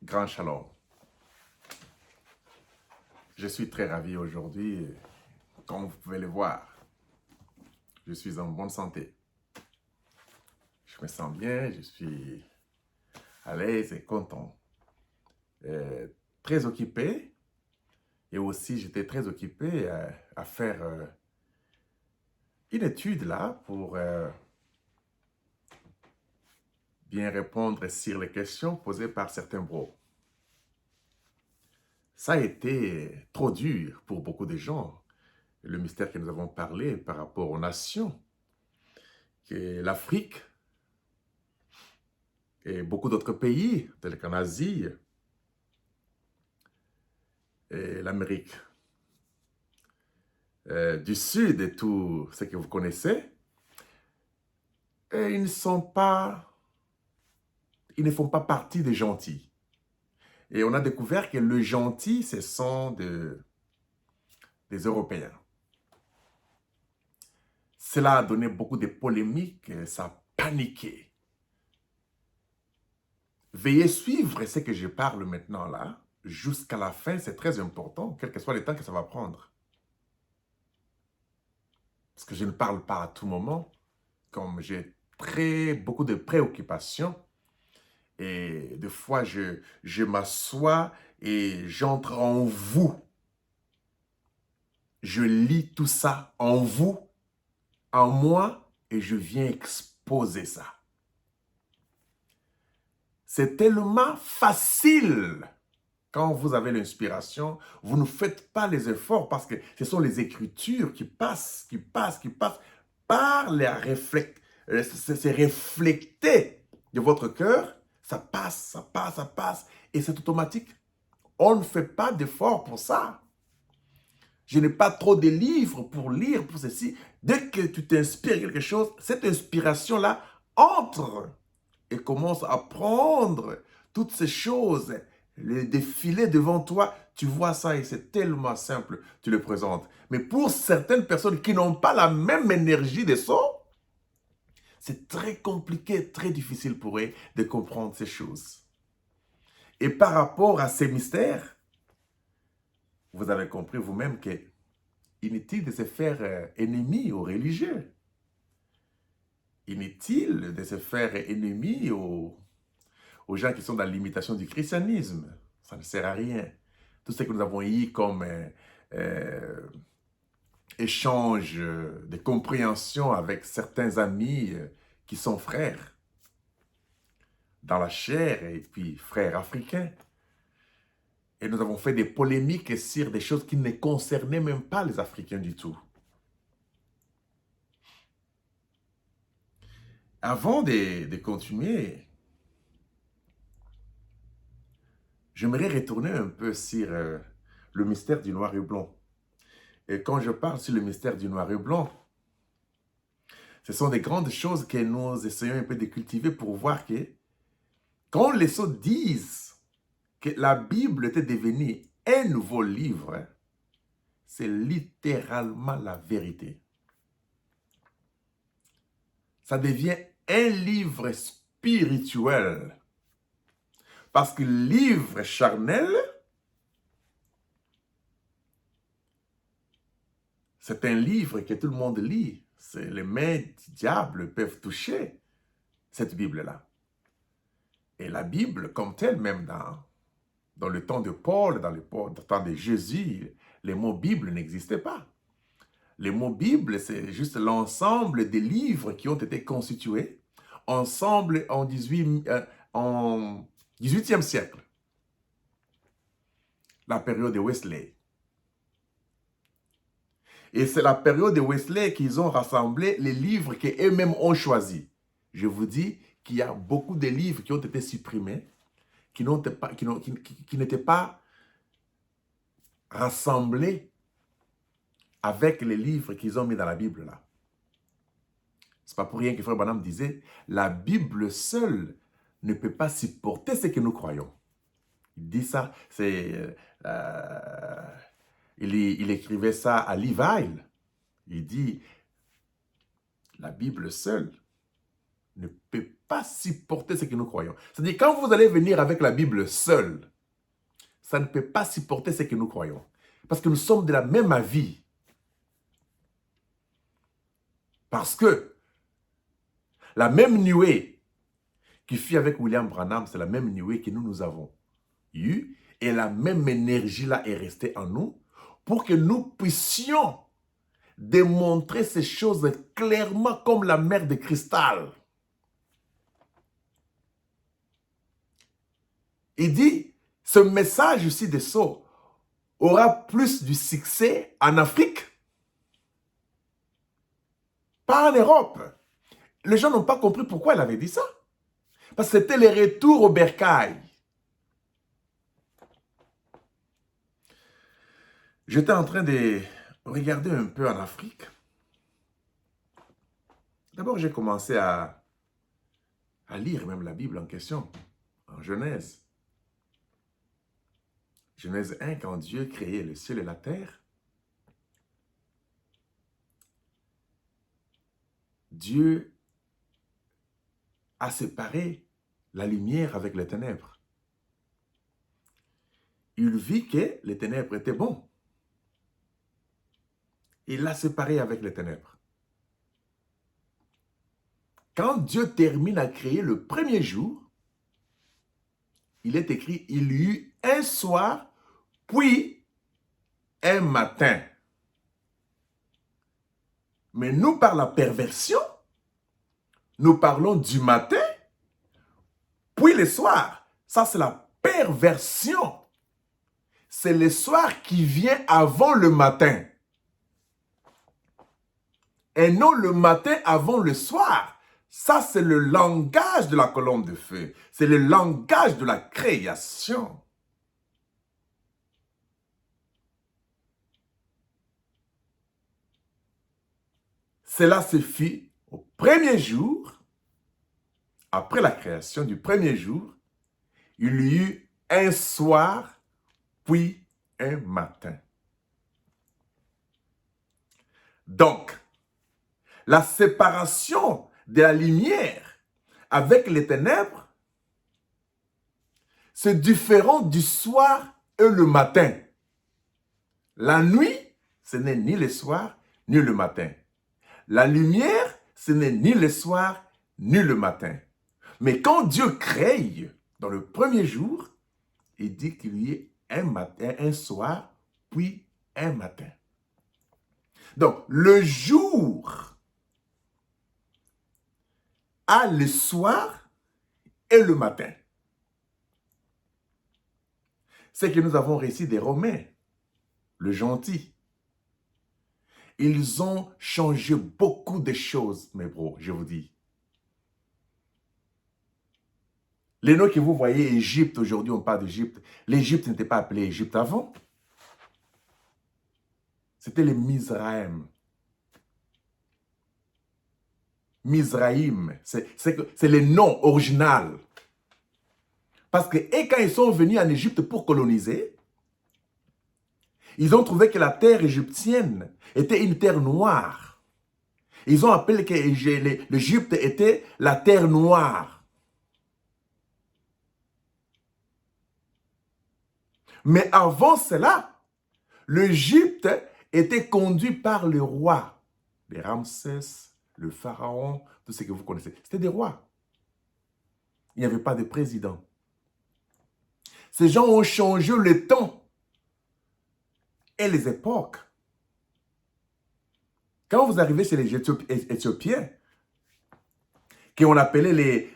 Grand Shalom. Je suis très ravi aujourd'hui, comme vous pouvez le voir. Je suis en bonne santé. Je me sens bien, je suis à l'aise et content. Très occupé. Et aussi, j'étais très occupé à faire une étude là pour bien répondre sur les questions posées par certains bros. Ça a été trop dur pour beaucoup de gens. Le mystère que nous avons parlé par rapport aux nations, que l'Afrique et beaucoup d'autres pays, tels qu'en Asie et l'Amérique du Sud et tout ce que vous connaissez, et ils ne font pas partie des gentils. Et on a découvert que le gentil, ce sont des Européens. Cela a donné beaucoup de polémiques, ça a paniqué. Veuillez suivre ce que je parle maintenant là, jusqu'à la fin, c'est très important, quel que soit le temps que ça va prendre. Parce que je ne parle pas à tout moment, comme j'ai beaucoup de préoccupations. Et des fois, je m'assois et j'entre en vous. Je lis tout ça en vous, en moi, et je viens exposer ça. C'est tellement facile. Quand vous avez l'inspiration, vous ne faites pas les efforts parce que ce sont les Écritures qui passent par les c'est réfléchité de votre cœur. Ça passe, et c'est automatique. On ne fait pas d'efforts pour ça. Je n'ai pas trop de livres pour lire, pour ceci. Dès que tu t'inspires quelque chose, cette inspiration-là entre et commence à prendre toutes ces choses, les défiler devant toi. Tu vois ça et c'est tellement simple, tu le présentes. Mais pour certaines personnes qui n'ont pas la même énergie des sons, c'est très compliqué, très difficile pour eux de comprendre ces choses. Et par rapport à ces mystères, vous avez compris vous-même que inutile de se faire ennemi aux religieux. Inutile de se faire ennemi aux gens qui sont dans l'imitation du christianisme. Ça ne sert à rien. Tout ce que nous avons eu comme échange de compréhension avec certains amis qui sont frères dans la chair et puis frères africains. Et nous avons fait des polémiques sur des choses qui ne concernaient même pas les Africains du tout. Avant de continuer, j'aimerais retourner un peu sur le mystère du noir et blanc. Et quand je parle sur le mystère du noir et blanc, ce sont des grandes choses que nous essayons un peu de cultiver pour voir que quand les autres disent que la Bible était devenue un nouveau livre, c'est littéralement la vérité. Ça devient un livre spirituel. Parce que le livre charnel, c'est un livre que tout le monde lit. Les mains du diable peuvent toucher cette Bible-là. Et la Bible, comme telle, même dans le temps de Paul, dans le temps de Jésus, les mots Bible n'existaient pas. Les mots Bible, c'est juste l'ensemble des livres qui ont été constitués ensemble en 18e siècle, la période de Wesley. Et c'est la période de Wesley qu'ils ont rassemblé les livres qu'eux-mêmes ont choisis. Je vous dis qu'il y a beaucoup de livres qui ont été supprimés, qui n'étaient pas rassemblés avec les livres qu'ils ont mis dans la Bible là. C'est pas pour rien que Frère Branham disait, la Bible seule ne peut pas supporter ce que nous croyons. Il dit ça, il écrivait ça à Levi. Il dit, la Bible seule ne peut pas supporter ce que nous croyons. C'est-à-dire, quand vous allez venir avec la Bible seule, ça ne peut pas supporter ce que nous croyons. Parce que nous sommes de la même avis. Parce que la même nuée qui fut avec William Branham, c'est la même nuée que nous avons eue. Et la même énergie-là est restée en nous pour que nous puissions démontrer ces choses clairement comme la mer de cristal. Il dit, ce message aussi de Sceaux aura plus du succès en Afrique, pas en Europe. Les gens n'ont pas compris pourquoi il avait dit ça. Parce que c'était le retour au bercail. J'étais en train de regarder un peu en Afrique. D'abord, j'ai commencé à lire même la Bible en question, en Genèse. Genèse 1, quand Dieu créait le ciel et la terre, Dieu a séparé la lumière avec les ténèbres. Il vit que les ténèbres étaient bons. Il l'a séparé avec les ténèbres. Quand Dieu termine à créer le premier jour, il est écrit, il y eut un soir, puis un matin. Mais nous, par la perversion, nous parlons du matin, puis le soir. Ça, c'est la perversion. C'est le soir qui vient avant le matin. Et non le matin avant le soir. Ça, c'est le langage de la colonne de feu. C'est le langage de la création. Cela se fit au premier jour, après la création du premier jour, il y eut un soir, puis un matin. Donc, la séparation de la lumière avec les ténèbres, c'est différent du soir et le matin. La nuit, ce n'est ni le soir, ni le matin. La lumière, ce n'est ni le soir, ni le matin. Mais quand Dieu crée, dans le premier jour, il dit qu'il y ait un matin, un soir, puis un matin. Donc, le jour a le soir et le matin. C'est que nous avons réussi des Romains, le gentil. Ils ont changé beaucoup de choses, mes bros, je vous dis. Les noms que vous voyez, Égypte, aujourd'hui on parle d'Égypte. L'Égypte n'était pas appelée Égypte avant. C'était les Mizraïm. Mizraïm, c'est le nom original. Parce que et quand ils sont venus en Égypte pour coloniser, ils ont trouvé que la terre égyptienne était une terre noire. Ils ont appelé que l'Égypte était la terre noire. Mais avant cela, l'Égypte était conduit par le roi, les Ramsès, le pharaon, tout ce que vous connaissez. C'était des rois. Il n'y avait pas de président. Ces gens ont changé le temps et les époques. Quand vous arrivez chez les Éthiopiens, qu'on appelait les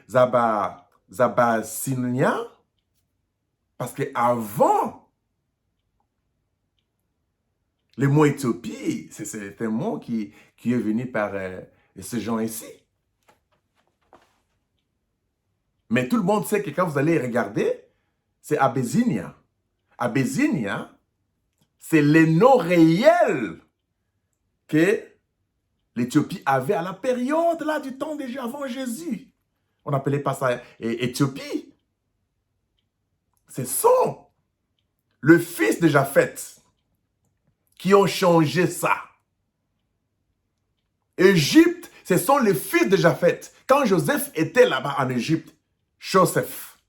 Abyssiniens, parce qu'avant, le mot Éthiopie, c'est un mot qui est venu par ces gens ici. Mais tout le monde sait que quand vous allez regarder, c'est Abyssinia. Abyssinia, c'est le nom réel que l'Éthiopie avait à la période là, du temps déjà avant Jésus. On n'appelait pas ça Éthiopie. Ce sont le fils de Japheth qui ont changé ça. Égypte, Ce sont les fils de Japheth. Quand Joseph était là-bas en Égypte, Joseph.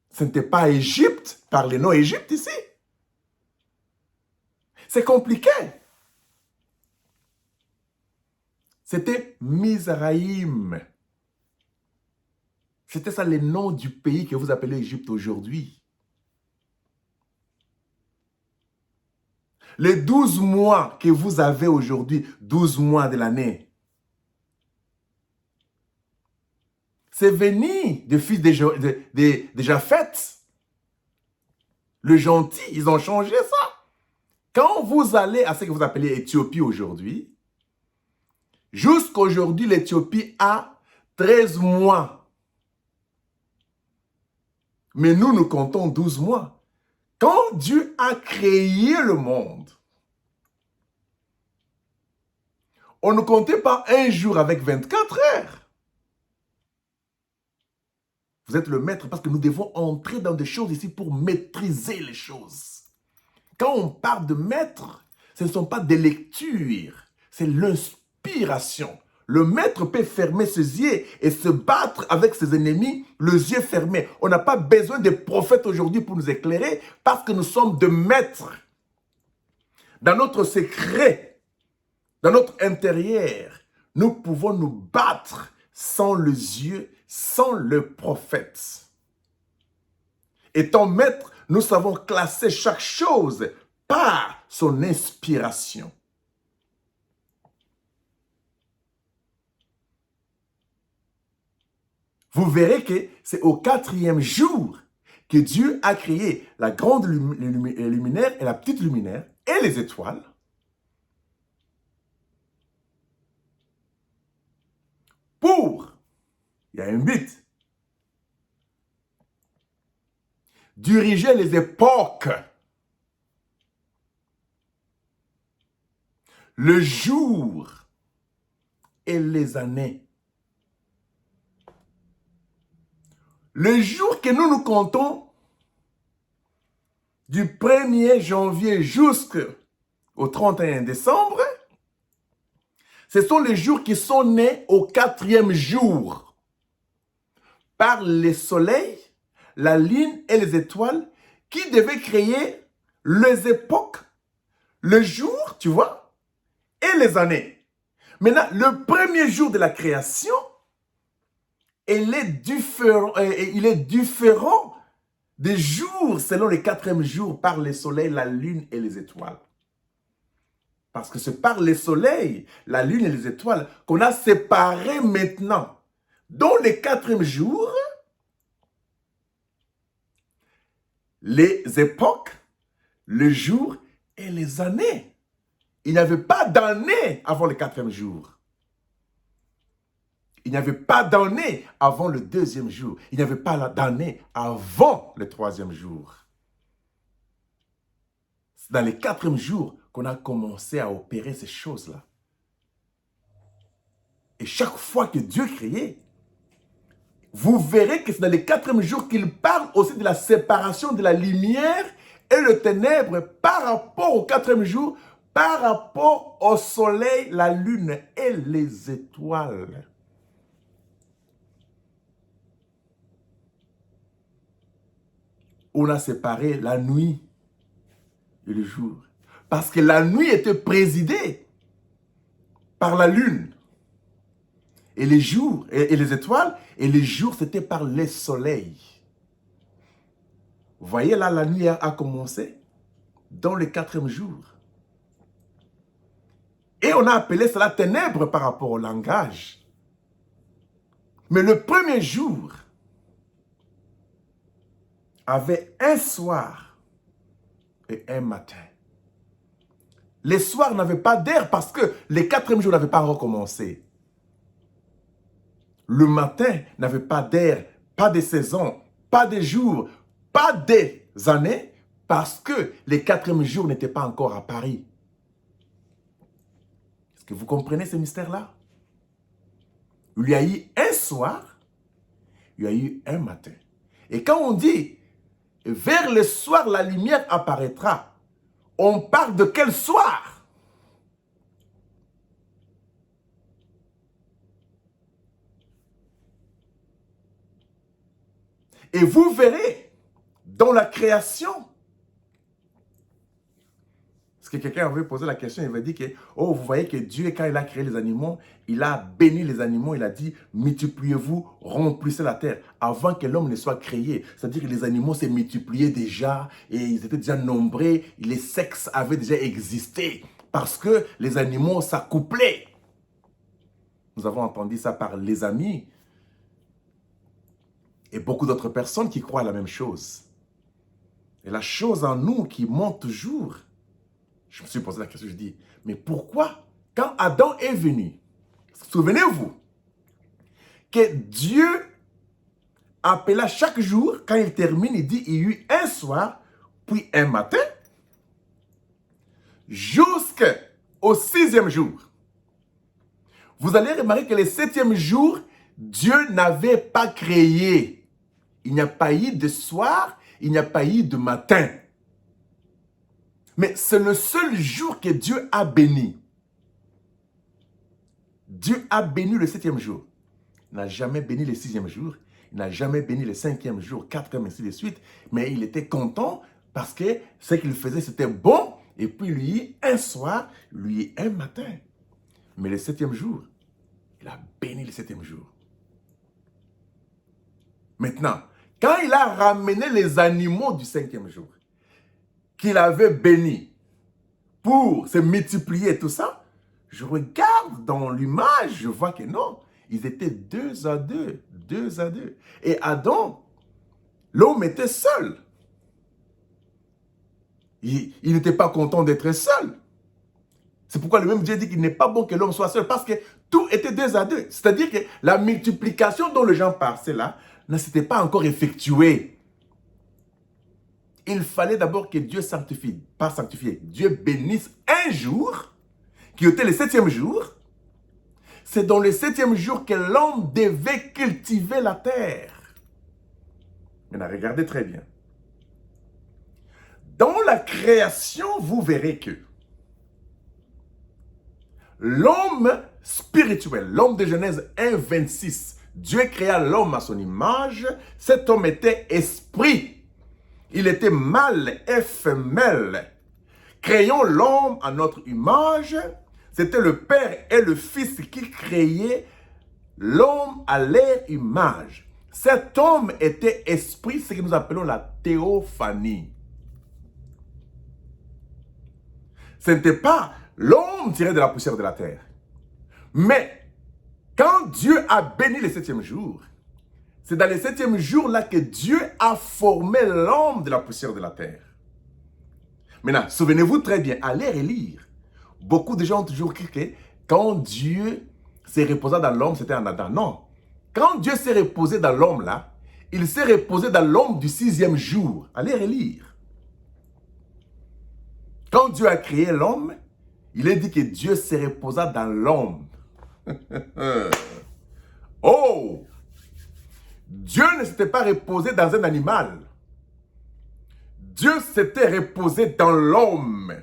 Ce n'était pas Égypte, par les noms Égypte ici. C'est compliqué. C'était Mizraïm. C'était ça les noms du pays que vous appelez Égypte aujourd'hui. Les 12 mois que vous avez aujourd'hui, 12 mois de l'année, c'est venu des fils de Japheth. Le gentil, ils ont changé ça. Quand vous allez à ce que vous appelez Éthiopie aujourd'hui, jusqu'aujourd'hui, l'Éthiopie a 13 mois. Mais nous, nous comptons 12 mois. Quand Dieu a créé le monde, on ne comptait pas un jour avec 24 heures. Vous êtes le maître parce que nous devons entrer dans des choses ici pour maîtriser les choses. Quand on parle de maître, ce ne sont pas des lectures, c'est l'inspiration. Le maître peut fermer ses yeux et se battre avec ses ennemis, les yeux fermés. On n'a pas besoin de prophètes aujourd'hui pour nous éclairer parce que nous sommes de maîtres. Dans notre secret, dans notre intérieur, nous pouvons nous battre sans les yeux, sans le prophète. Étant maître, nous savons classer chaque chose par son inspiration. Vous verrez que c'est au 4e jour que Dieu a créé la grande luminaire et la petite luminaire et les étoiles. Pour, il y a un but, diriger les époques, le jour et les années. Le jour que nous comptons, du 1er janvier jusqu'au 31 décembre, ce sont les jours qui sont nés au 4e jour. Par le soleil, la lune et les étoiles qui devaient créer les époques, le jour, tu vois, et les années. Maintenant, le premier jour de la création, il est différent des jours selon le 4e jour par le soleil, la lune et les étoiles. Parce que c'est par le soleil, la lune et les étoiles qu'on a séparé maintenant. Dans le 4e jour, les époques, le jour et les années. Il n'y avait pas d'année avant le 4e jour. Il n'y avait pas d'année avant le 2e jour. Il n'y avait pas d'année avant le 3e jour. C'est dans le 4e jour qu'on a commencé à opérer ces choses-là. Et chaque fois que Dieu créait, vous verrez que c'est dans le 4e jour qu'il parle aussi de la séparation de la lumière et le ténèbre par rapport au 4e jour, par rapport au soleil, la lune et les étoiles. On a séparé la nuit et le jour. Parce que la nuit était présidée par la lune. Et les jours, et les étoiles, et les jours, c'était par le soleil. Vous voyez là, la nuit a commencé dans le 4e jour. Et on a appelé cela ténèbres par rapport au langage. Mais le premier jour avait un soir et un matin. Les soirs n'avaient pas d'air parce que le 4e jour n'avait pas recommencé. Le matin n'avait pas d'air, pas de saison, pas de jours, pas des années parce que le 4e jour n'était pas encore à Paris. Est-ce que vous comprenez ce mystère-là? Il y a eu un soir, il y a eu un matin. Et quand on dit vers le soir la lumière apparaîtra, on parle de quel soir? Et vous verrez dans la création. Parce que quelqu'un avait posé la question, il avait dit que, oh, vous voyez que Dieu, quand il a créé les animaux, il a béni les animaux, il a dit, multipliez-vous, remplissez la terre, avant que l'homme ne soit créé. C'est-à-dire que les animaux s'est multipliés déjà, et ils étaient déjà nombreux, les sexes avaient déjà existé, parce que les animaux s'accouplaient. Nous avons entendu ça par les amis, et beaucoup d'autres personnes qui croient à la même chose. Et la chose en nous qui monte toujours, je me suis posé la question, je dis, mais pourquoi, quand Adam est venu, souvenez-vous, que Dieu appela chaque jour, quand il termine, il dit, il y eut un soir, puis un matin, jusqu'au 6e jour. Vous allez remarquer que le 7e jour, Dieu n'avait pas créé. Il n'y a pas eu de soir, il n'y a pas eu de matin. Mais c'est le seul jour que Dieu a béni. Dieu a béni le 7e jour. Il n'a jamais béni le 6e jour. Il n'a jamais béni le 5e jour, 4e, ainsi de suite. Mais il était content parce que ce qu'il faisait, c'était bon. Et puis lui, un soir, lui, un matin. Mais le 7e jour, il a béni le 7e jour. Maintenant, quand il a ramené les animaux du 5e jour, qu'il avait béni pour se multiplier et tout ça, je regarde dans l'image, je vois que non, ils étaient 2 à 2, 2 à 2. Et Adam, l'homme était seul. Il n'était pas content d'être seul. C'est pourquoi le même Dieu dit qu'il n'est pas bon que l'homme soit seul, parce que tout était 2 à 2. C'est-à-dire que la multiplication dont les gens parlaient là, ne s'était pas encore effectuée. Il fallait d'abord que Dieu sanctifie, pas sanctifier, Dieu bénisse un jour, qui était le 7e jour. C'est dans le 7e jour que l'homme devait cultiver la terre. Maintenant, regardez très bien. Dans la création, vous verrez que l'homme spirituel, l'homme de Genèse 1, 26, Dieu créa l'homme à son image, cet homme était esprit. Il était mâle et femelle. Créons l'homme à notre image. C'était le Père et le Fils qui créaient l'homme à leur image. Cet homme était esprit, ce que nous appelons la théophanie. Ce n'était pas l'homme tiré de la poussière de la terre. Mais quand Dieu a béni le 7e jour, c'est dans le 7e jour-là que Dieu a formé l'homme de la poussière de la terre. Maintenant, souvenez-vous très bien, allez relire. Beaucoup de gens ont toujours cru que quand Dieu s'est reposé dans l'homme, c'était en Adam. Non. Quand Dieu s'est reposé dans l'homme là, il s'est reposé dans l'homme du 6e jour. Allez relire. Quand Dieu a créé l'homme, il est dit que Dieu s'est reposé dans l'homme. Oh! Dieu ne s'était pas reposé dans un animal. Dieu s'était reposé dans l'homme.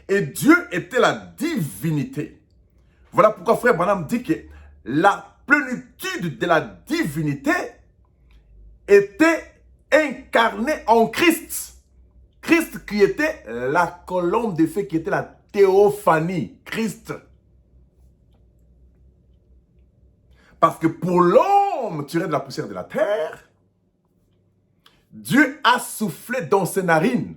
Et Dieu était la divinité. Voilà pourquoi frère Branham dit que la plénitude de la divinité était incarnée en Christ. Christ qui était la colonne de feu, qui était la théophanie. Christ. Parce que pour l'homme tiré de la poussière de la terre, Dieu a soufflé dans ses narines.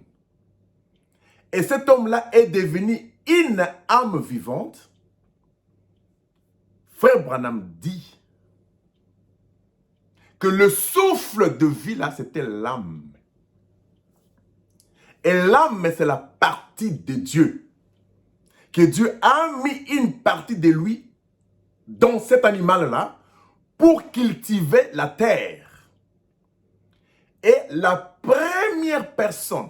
Et cet homme-là est devenu une âme vivante. Frère Branham dit que le souffle de vie là, c'était l'âme. Et l'âme, c'est la partie de Dieu. Que Dieu a mis une partie de lui dans cet animal-là pour cultiver la terre. Et la première personne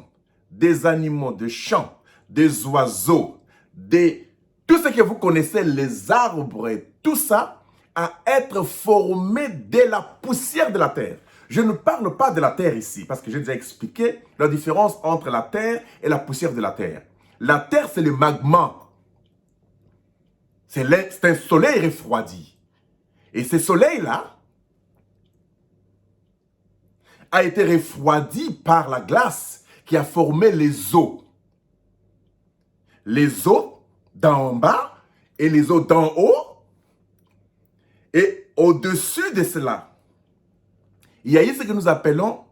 des animaux de champ, des oiseaux, tout ce que vous connaissez, les arbres et tout ça, à être formé de la poussière de la terre. Je ne parle pas de la terre ici, parce que j'ai déjà expliqué la différence entre la terre et la poussière de la terre. La terre, c'est le magma. C'est un soleil refroidi. Et ce soleil-là, a été refroidi par la glace qui a formé les eaux. Les eaux d'en bas et les eaux d'en haut. Et au-dessus de cela, il y a eu ce que nous appelons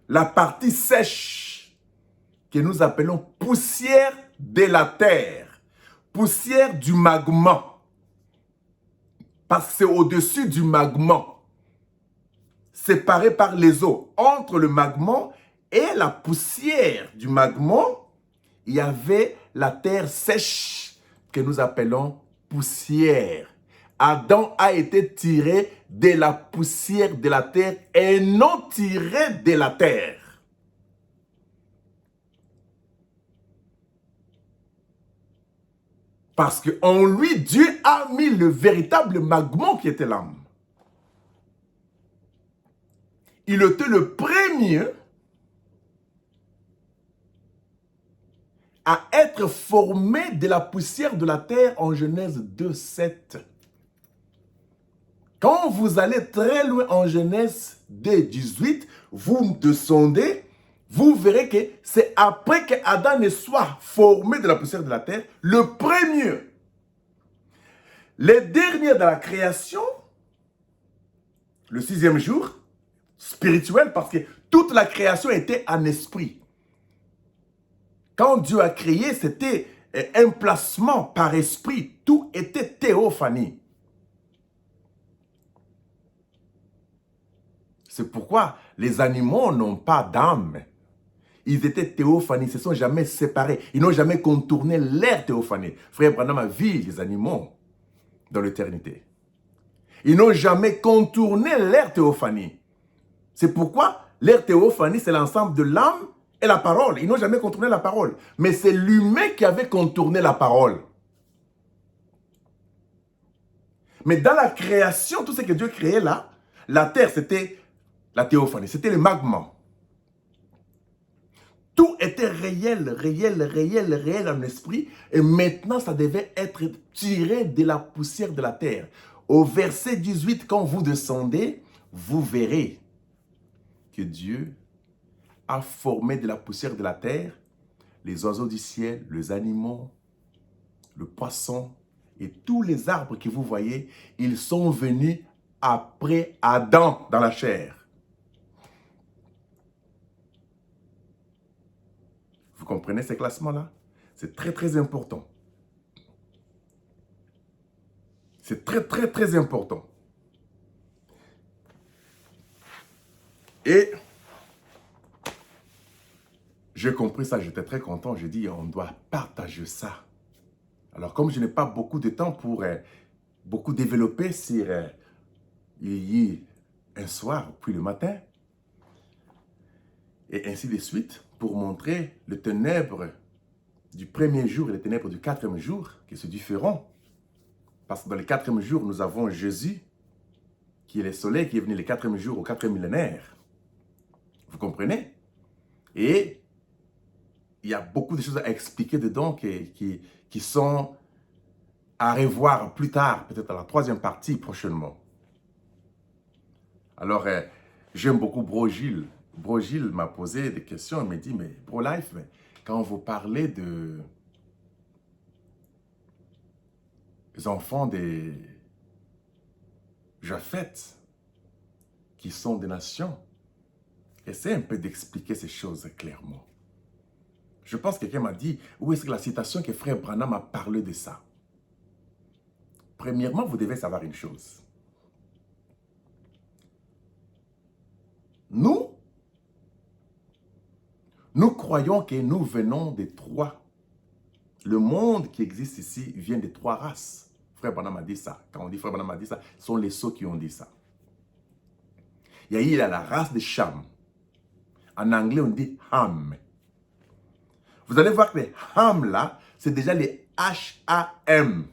la partie sèche, que nous appelons poussière de la terre, poussière du magma. Parce que c'est au-dessus du magma, séparé par les eaux. Entre le magma et la poussière du magma, il y avait la terre sèche que nous appelons poussière. Adam a été tiré de la poussière de la terre et non tiré de la terre. Parce qu'en lui, Dieu a mis le véritable magma qui était l'âme. Il était le premier à être formé de la poussière de la terre en Genèse 2:7. Quand vous allez très loin en Genèse 2:18, vous descendez, vous verrez que c'est après que Adam ne soit formé de la poussière de la terre, le premier. Les derniers de la création, le 6e jour, spirituel, parce que toute la création était en esprit. Quand Dieu a créé, c'était un placement par esprit. Tout était théophanie. C'est pourquoi les animaux n'ont pas d'âme. Ils étaient théophanies, ils ne se sont jamais séparés. Ils n'ont jamais contourné leur théophanie. Frère Branham a vu les animaux dans l'éternité. Ils n'ont jamais contourné leur théophanie. C'est pourquoi leur théophanie, c'est l'ensemble de l'âme et la parole. Ils n'ont jamais contourné la parole. Mais c'est l'humain qui avait contourné la parole. Mais dans la création, tout ce que Dieu créait là, la terre, c'était la théophanie, c'était le magma. Tout était réel en esprit. Et maintenant, ça devait être tiré de la poussière de la terre. Au verset 18, quand vous descendez, vous verrez que Dieu a formé de la poussière de la terre les oiseaux du ciel, les animaux, le poisson et tous les arbres que vous voyez. Ils sont venus après Adam dans la chair. Vous comprenez ces classements-là? C'est très important. C'est très important. Et j'ai compris ça, j'étais très content. J'ai dit, on doit partager ça. Alors, comme je n'ai pas beaucoup de temps pour beaucoup développer sur un soir, puis le matin, et ainsi de suite, pour montrer les ténèbres du premier jour et les ténèbres du 4e jour, qui sont différents. Parce que dans le 4e jour, nous avons Jésus, qui est le soleil, qui est venu le 4e jour au 4e millénaire. Vous comprenez? Et il y a beaucoup de choses à expliquer dedans qui sont à revoir plus tard, peut-être à la 3e partie prochainement. Alors, j'aime beaucoup Bro Gilles. Bro Gilles m'a posé des questions, il m'a dit, mais Bro Life, mais quand vous parlez des enfants des Japheth, qui sont des nations, essaie un peu d'expliquer ces choses clairement. Je pense que quelqu'un m'a dit, où est-ce que la citation que Frère Branham a parlé de ça? Premièrement, vous devez savoir une chose. Nous croyons que nous venons des 3. Le monde qui existe ici vient des 3 races. Frère Branham a dit ça. Quand on dit Frère Branham a dit ça, ce sont les sots qui ont dit ça. Il y a la race de Cham. En anglais, on dit Ham. Vous allez voir que les Ham là, c'est déjà les H-A-M.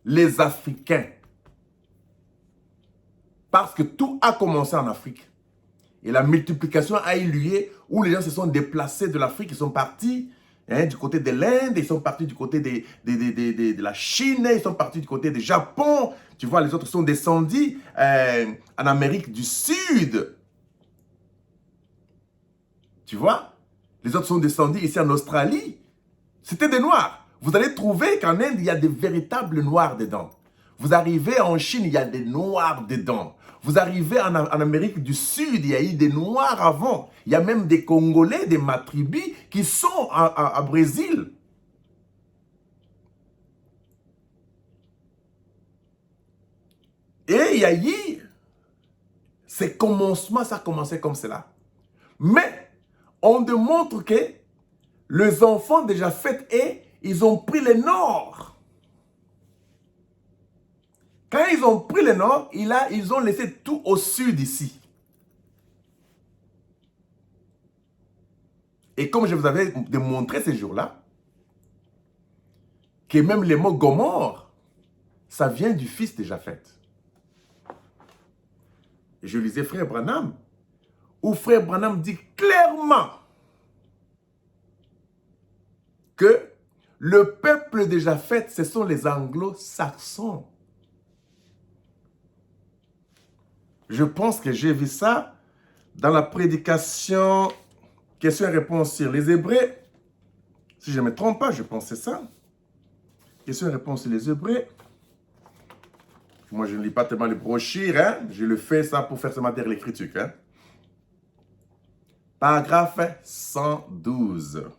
Les Africains. Parce que tout a commencé en Afrique. Et la multiplication a eu lieu où les gens se sont déplacés de l'Afrique, ils sont partis hein, du côté de l'Inde, ils sont partis du côté de la Chine, ils sont partis du côté du Japon. Tu vois, les autres sont descendus en Amérique du Sud. Tu vois, les autres sont descendus ici en Australie. C'était des Noirs. Vous allez trouver qu'en Inde, il y a des véritables Noirs dedans. Vous arrivez en Chine, il y a des Noirs dedans. Vous arrivez en Amérique du Sud, il y a eu des Noirs avant. Il y a même des Congolais, des Matribis qui sont à Brésil. Et il y a eu ces commencements, ça a commencé comme cela. Mais on démontre que les enfants déjà faits, et ils ont pris le nord. Quand ils ont pris le nord, ils ont laissé tout au sud ici. Et comme je vous avais démontré ces jours-là, que même le mot Gomorre, ça vient du fils de Japhet. Je lisais Frère Branham, où Frère Branham dit clairement que le peuple de Japhet, ce sont les anglo-saxons. Je pense que j'ai vu ça dans la prédication question et réponse sur les Hébreux. Si je ne me trompe pas, je pensais ça. Question et réponse sur les Hébreux. Moi, je ne lis pas tellement les brochures, hein. Je le fais ça pour faire ce matin l'écriture. Hein. Paragraphe 112.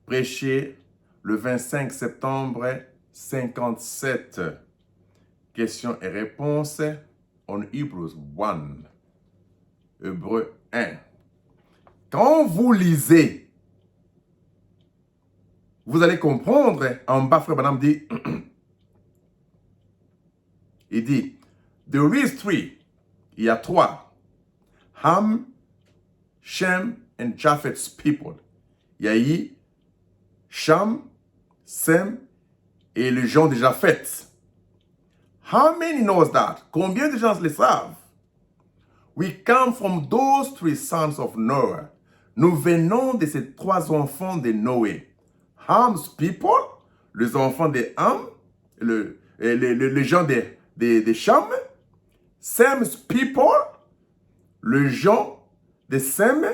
Prêché le 25 septembre 57. Questions et réponses on Hebrews 1. Hébreux 1. Quand vous lisez, vous allez comprendre, en bas, Frère Branham dit, il dit, there is three, il y a trois, Ham, Shem and Japheth's people. Il y a eu Sham, Sem et les gens de Japheth. How many knows that? Combien de gens le savent? We come from those three sons of Noah. Nous venons de ces trois enfants de Noé. Ham's people, les enfants de Ham, les gens de Sham. Sem's people, les gens de Sem.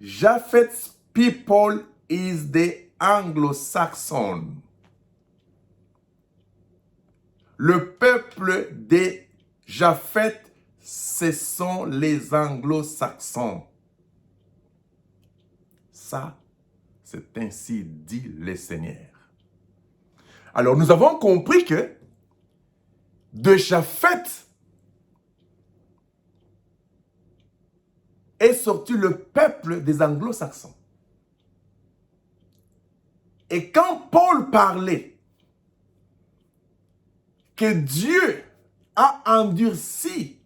Japheth's people is the Anglo-Saxon. Le peuple de Japheth, ce sont les Anglo-Saxons. Ça, c'est ainsi dit le Seigneur. Alors, nous avons compris que de Japheth est sorti le peuple des Anglo-Saxons. Et quand Paul parlait que Dieu a endurci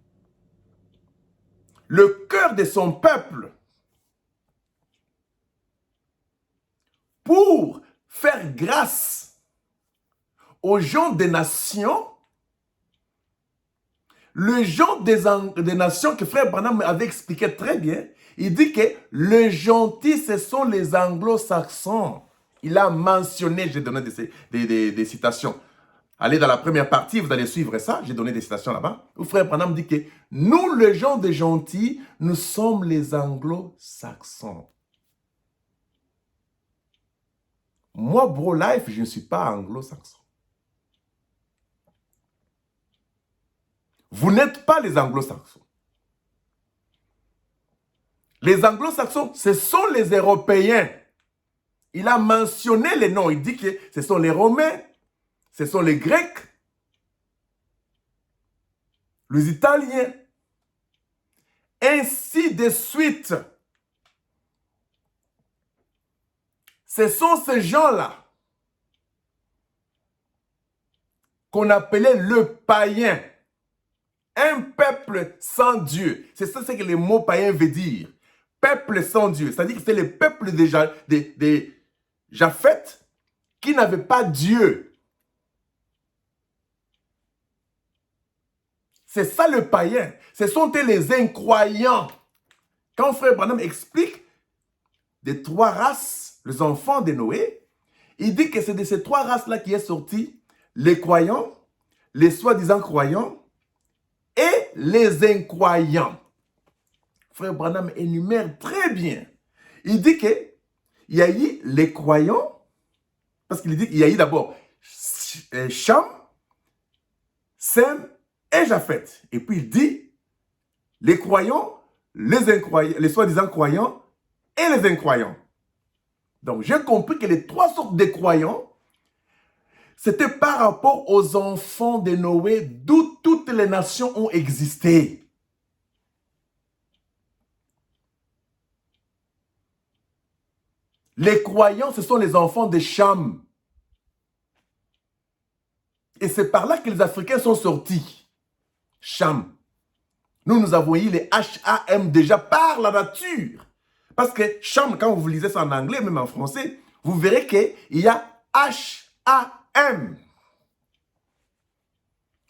le cœur de son peuple pour faire grâce aux gens des nations, les gens des nations que Frère Branham avait expliqué très bien, il dit que les gentils, ce sont les anglo-saxons. Il a mentionné, j'ai donné des citations. Allez dans la première partie, vous allez suivre ça. J'ai donné des citations là-bas. Où Frère Branham dit que nous, les gens des gentils, nous sommes les anglo-saxons. Moi, Bro Life, je ne suis pas anglo-saxon. Vous n'êtes pas les anglo-saxons. Les anglo-saxons, ce sont les Européens. Il a mentionné les noms. Il dit que ce sont les Romains, ce sont les Grecs, les Italiens, ainsi de suite. Ce sont ces gens-là qu'on appelait le païen. Un peuple sans Dieu. C'est ça ce que le mot païen veut dire. Peuple sans Dieu. C'est-à-dire que c'est le peuple de Japheth qui n'avait pas Dieu. C'est ça le païen. Ce sont les incroyants. Quand Frère Branham explique des trois races les enfants de Noé, il dit que c'est de ces trois races-là qui est sorti les croyants, les soi-disant croyants et les incroyants. Frère Branham énumère très bien. Il dit qu'il y a eu les croyants, parce qu'il dit qu'il y a eu d'abord Cham, Sem et Japhet. Et puis il dit les croyants, les soi-disant croyants et les incroyants. Donc j'ai compris que les trois sortes de croyants, c'était par rapport aux enfants de Noé, d'où toutes les nations ont existé. Les croyants, ce sont les enfants de Cham. Et c'est par là que les Africains sont sortis. Cham. Nous avons eu les H-A-M déjà par la nature. Parce que Cham, quand vous lisez ça en anglais, même en français, vous verrez qu'il y a H-A-M.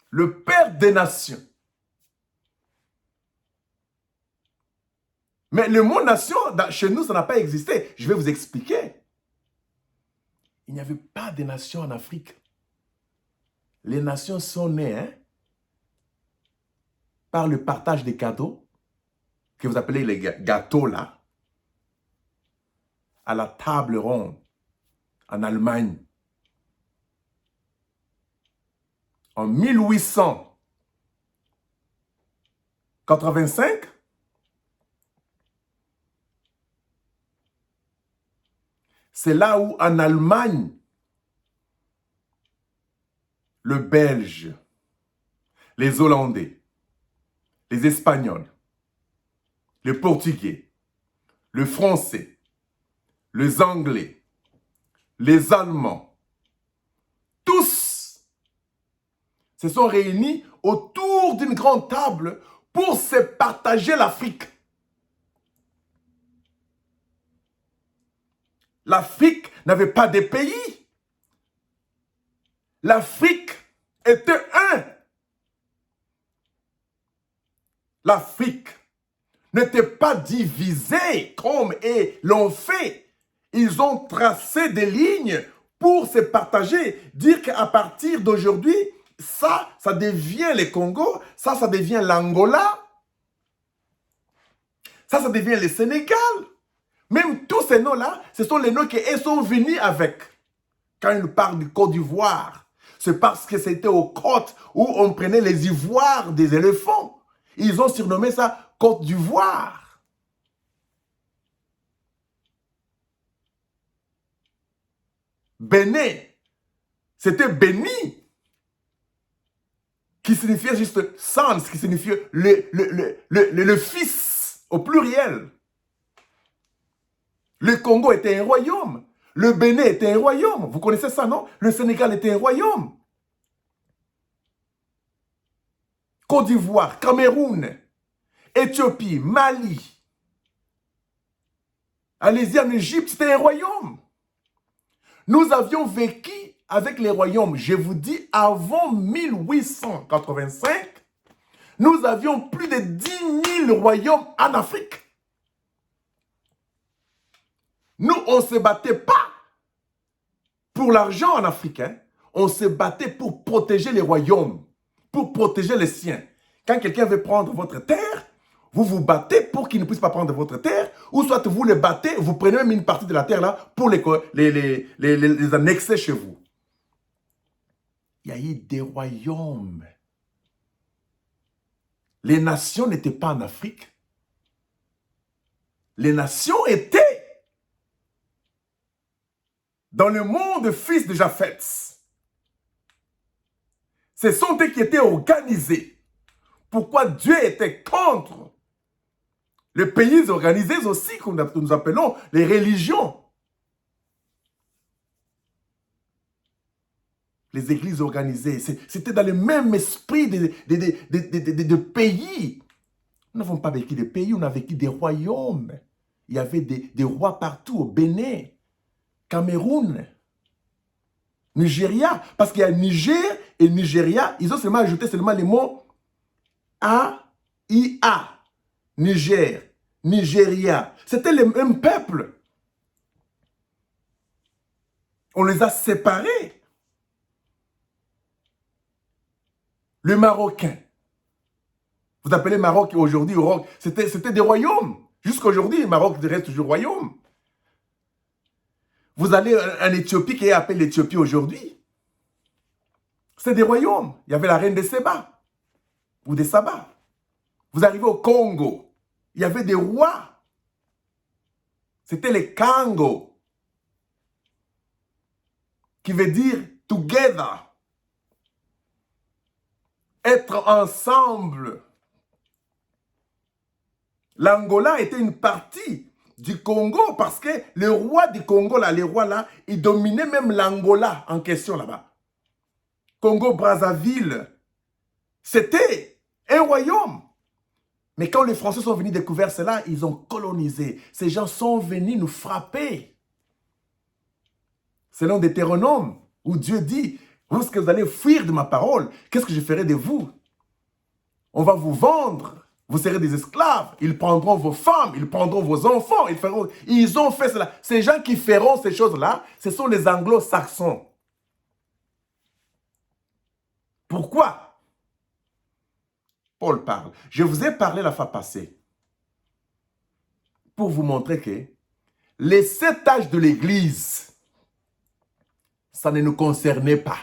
Le père des nations. Mais le mot nation, chez nous, ça n'a pas existé. Je vais vous expliquer. Il n'y avait pas de nation en Afrique. Les nations sont nées par le partage des cadeaux, que vous appelez les gâteaux là, à la table ronde, en Allemagne. En 1885, c'est là où, en Allemagne, le Belge, les Hollandais, les Espagnols, les Portugais, le Français, les Anglais, les Allemands, tous se sont réunis autour d'une grande table pour se partager l'Afrique. L'Afrique n'avait pas de pays. L'Afrique était un. L'Afrique n'était pas divisée comme l'ont fait. Ils ont tracé des lignes pour se partager. Dire qu'à partir d'aujourd'hui, ça devient le Congo, ça devient l'Angola, ça devient le Sénégal. Même tous ces noms-là, ce sont les noms qu'ils sont venus avec. Quand ils parlent du Côte d'Ivoire, c'est parce que c'était aux côtes où on prenait les ivoires des éléphants. Ils ont surnommé ça Côte d'Ivoire. Bénin, c'était Béni, qui signifiait juste sans, qui signifiait le fils au pluriel. Le Congo était un royaume. Le Bénin était un royaume. Vous connaissez ça, non? Le Sénégal était un royaume. Côte d'Ivoire, Cameroun, Éthiopie, Mali. Allez-y, en Égypte, c'était un royaume. Nous avions vécu avec les royaumes, je vous dis, avant 1885, nous avions plus de 10 000 royaumes en Afrique. Nous, on ne se battait pas pour l'argent en Afrique. On se battait pour protéger les royaumes, pour protéger les siens. Quand quelqu'un veut prendre votre terre, vous vous battez pour qu'il ne puisse pas prendre votre terre, ou soit vous le battez, vous prenez même une partie de la terre là pour les annexer chez vous. Il y a eu des royaumes. Les nations n'étaient pas en Afrique. Les nations étaient dans le monde fils de Japhet. Ce sont eux qui étaient organisés. Pourquoi Dieu était contre les pays organisés aussi, comme nous appelons les religions. Les églises organisées, c'était dans le même esprit de pays. Nous n'avons pas vécu des pays, on a vécu des royaumes. Il y avait des rois partout, au Bénin, Cameroun, Nigeria. Parce qu'il y a Niger et Nigeria, ils ont seulement ajouté les mots A-I-A. Niger, Nigeria. C'était le même peuple. On les a séparés. Le Marocain. Vous appelez Maroc aujourd'hui, c'était des royaumes. Jusqu'à aujourd'hui, le Maroc reste toujours royaume. Vous allez en Éthiopie, qui est appelée l'Éthiopie aujourd'hui. C'est des royaumes. Il y avait la reine de Séba ou de Saba. Vous arrivez au Congo, il y avait des rois. C'était les Kango, qui veut dire together. Être ensemble. L'Angola était une partie du Congo parce que le roi du Congo, là, les rois là, ils dominaient même l'Angola en question là-bas. Congo-Brazzaville, c'était un royaume. Mais quand les Français sont venus découvrir cela, ils ont colonisé. Ces gens sont venus nous frapper. Selon Deutéronome, où Dieu dit, lorsque vous allez fuir de ma parole, qu'est-ce que je ferai de vous? On va vous vendre. Vous serez des esclaves. Ils prendront vos femmes, ils prendront vos enfants. Ils ont fait cela. Ces gens qui feront ces choses-là, ce sont les anglo-saxons. Pourquoi? Paul parle. Je vous ai parlé la fois passée pour vous montrer que les 7 âges de l'Église, ça ne nous concernait pas.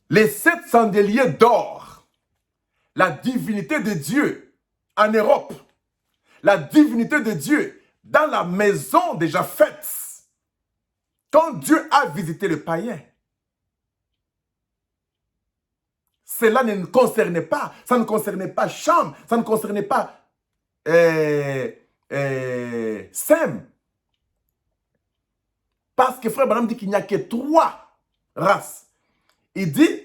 Les 7 chandeliers d'or, la divinité de Dieu en Europe, la divinité de Dieu dans la maison déjà faite, quand Dieu a visité le païen, cela ne nous concernait pas. Ça ne concernait pas Cham, ça ne concernait pas Sem. Parce que Frère Branham dit qu'il n'y a que 3 races. Il dit,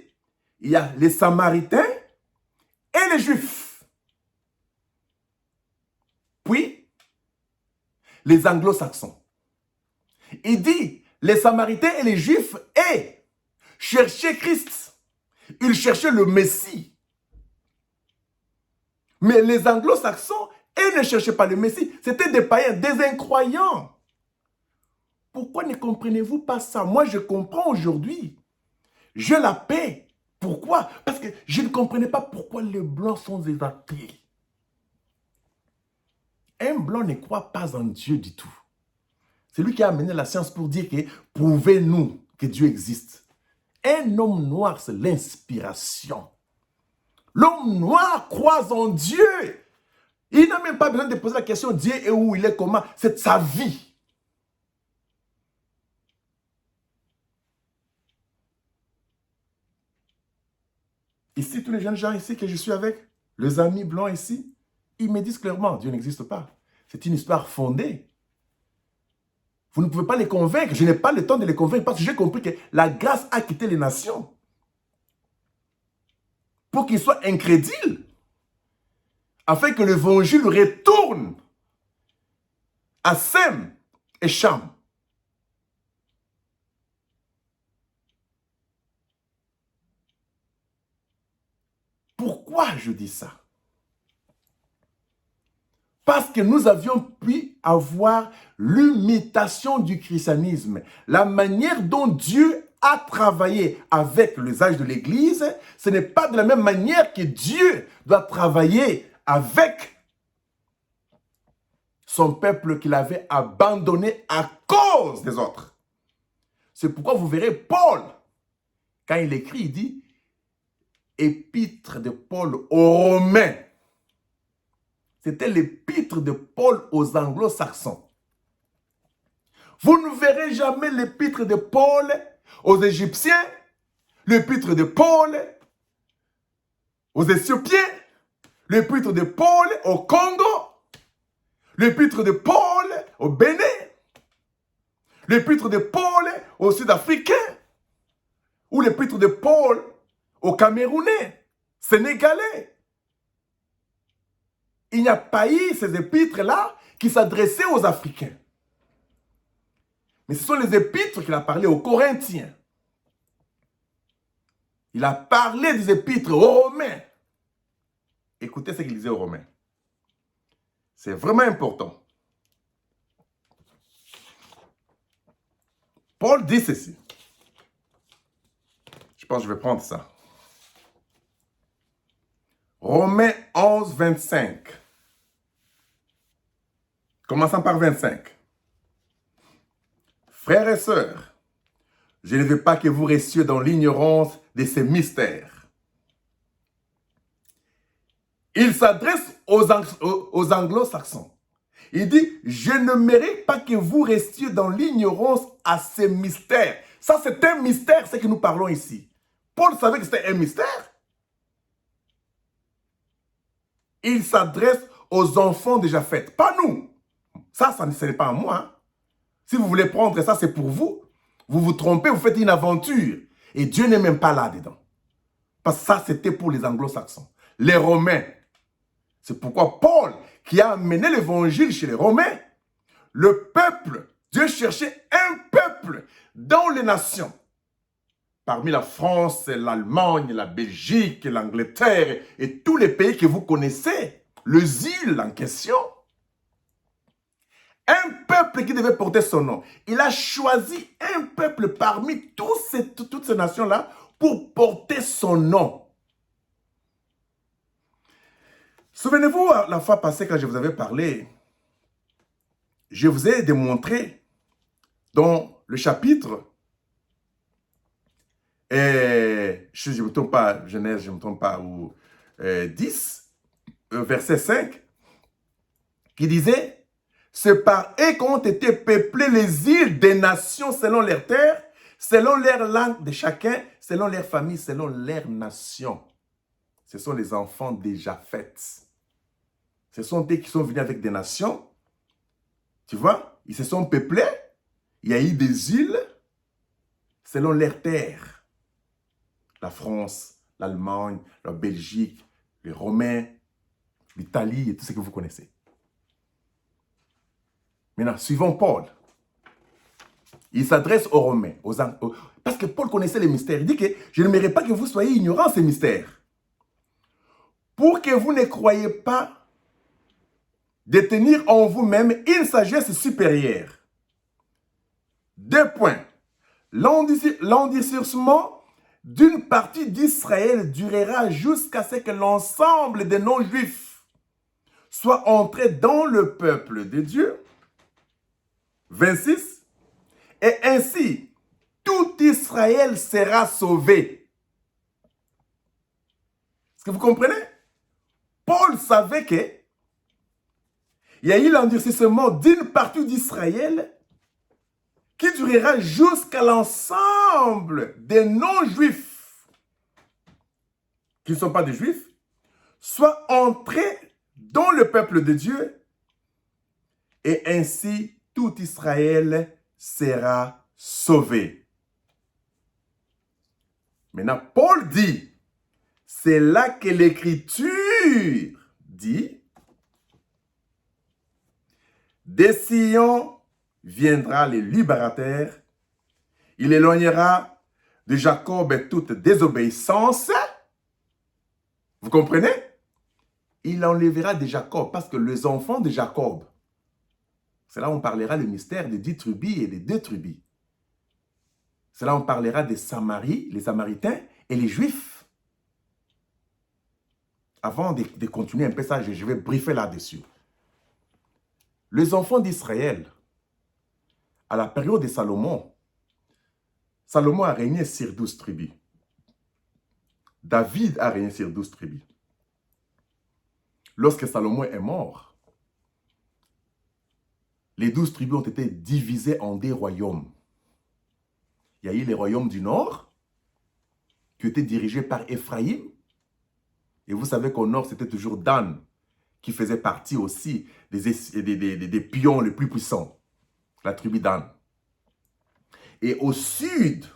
il y a les Samaritains et les Juifs. Puis, les Anglo-Saxons. Il dit, les Samaritains et les Juifs cherchaient Christ. Ils cherchaient le Messie. Mais les Anglo-Saxons, ils ne cherchaient pas le Messie. C'était des païens, des incroyants. Pourquoi ne comprenez-vous pas ça? Moi, je comprends aujourd'hui. J'ai la paix. Pourquoi? Parce que je ne comprenais pas pourquoi les Blancs sont des athées. Un Blanc ne croit pas en Dieu du tout. C'est lui qui a amené la science pour dire que prouvez-nous que Dieu existe. Un homme noir, c'est l'inspiration. L'homme noir croit en Dieu. Il n'a même pas besoin de poser la question Dieu est où, il est comment. C'est sa vie. Ici, tous les jeunes gens ici que je suis avec, les amis blancs ici, ils me disent clairement, Dieu n'existe pas. C'est une histoire fondée. Vous ne pouvez pas les convaincre. Je n'ai pas le temps de les convaincre parce que j'ai compris que la grâce a quitté les nations. Pour qu'ils soient incrédules. Afin que l'évangile retourne à Sem et Cham. Pourquoi je dis ça? Parce que nous avions pu avoir l'imitation du christianisme. La manière dont Dieu a travaillé avec les âges de l'Église, ce n'est pas de la même manière que Dieu doit travailler avec son peuple qu'il avait abandonné à cause des autres. C'est pourquoi vous verrez Paul, quand il écrit, il dit « Épître de Paul aux Romains ». C'était l'épître de Paul aux Anglo-Saxons. Vous ne verrez jamais l'épître de Paul aux Égyptiens, l'épître de Paul aux Éthiopiens, l'épître de Paul au Congo, l'épître de Paul au Bénin, l'épître de Paul aux Sud-Africains, ou l'épître de Paul aux Camerounais, Sénégalais. Il n'y a pas eu ces épîtres-là qui s'adressaient aux Africains. Mais ce sont les épîtres qu'il a parlé aux Corinthiens. Il a parlé des épîtres aux Romains. Écoutez ce qu'il disait aux Romains. C'est vraiment important. Paul dit ceci. Je pense que je vais prendre ça. Romains 11, 25. Commençons par 25. Frères et sœurs, je ne veux pas que vous restiez dans l'ignorance de ces mystères. Il s'adresse aux anglo-saxons. Il dit, je ne mérite pas que vous restiez dans l'ignorance à ces mystères. Ça, c'est un mystère, ce que nous parlons ici. Paul savait que c'était un mystère. Il s'adresse aux enfants déjà faits, pas nous. Ça, ce n'est pas à moi. Hein. Si vous voulez prendre ça, c'est pour vous. Vous vous trompez, vous faites une aventure. Et Dieu n'est même pas là-dedans. Parce que ça, c'était pour les anglo-saxons. Les Romains. C'est pourquoi Paul, qui a amené l'évangile chez les Romains, le peuple, Dieu cherchait un peuple dans les nations. Parmi la France, l'Allemagne, la Belgique, l'Angleterre et tous les pays que vous connaissez, les îles en question. Un peuple qui devait porter son nom. Il a choisi un peuple parmi toutes ces nations-là pour porter son nom. Souvenez-vous, la fois passée, quand je vous avais parlé, je vous ai démontré dans le chapitre, je ne me trompe pas, Genèse, je ne me trompe pas, ou 10, verset 5, qui disait, c'est par eux qu'ont été peuplées les îles des nations selon leurs terres, selon leur langue de chacun, selon leur famille, selon leur nation. Ce sont les enfants déjà faits. Ce sont eux qui sont venus avec des nations. Tu vois, ils se sont peuplés. Il y a eu des îles selon leurs terres. La France, l'Allemagne, la Belgique, les Romains, l'Italie et tout ce que vous connaissez. Maintenant, suivons Paul. Il s'adresse aux Romains. Parce que Paul connaissait les mystères. Il dit que je ne mérite pas que vous soyez ignorants de ces mystères. Pour que vous ne croyiez pas détenir en vous-même une sagesse supérieure. 2 points. L'endurcissement d'une partie d'Israël durera jusqu'à ce que l'ensemble des non-juifs soit entré dans le peuple de Dieu. 26. Et ainsi, tout Israël sera sauvé. Est-ce que vous comprenez? Paul savait que il y a eu l'endurcissement d'une partie d'Israël qui durera jusqu'à l'ensemble des non-juifs, qui ne sont pas des juifs, soit entrés dans le peuple de Dieu, et ainsi tout Israël sera sauvé. Maintenant, Paul dit, c'est là que l'Écriture dit, des Sion viendra le libérateur, il éloignera de Jacob toute désobéissance. Vous comprenez? Il enlèvera de Jacob, parce que les enfants de Jacob, c'est là où on parlera le mystère des 10 tribus et des 2 tribus. C'est là où on parlera des Samaries, les Samaritains et les Juifs. Avant de continuer un peu ça, je vais briefer là-dessus. Les enfants d'Israël, à la période de Salomon, Salomon a régné sur 12 tribus. David a régné sur 12 tribus. Lorsque Salomon est mort, les 12 tribus ont été divisées en 2 royaumes. Il y a eu les royaumes du nord, qui étaient dirigés par Ephraïm. Et vous savez qu'au nord, c'était toujours Dan, qui faisait partie aussi des pions les plus puissants. La tribu Dan. Et au sud,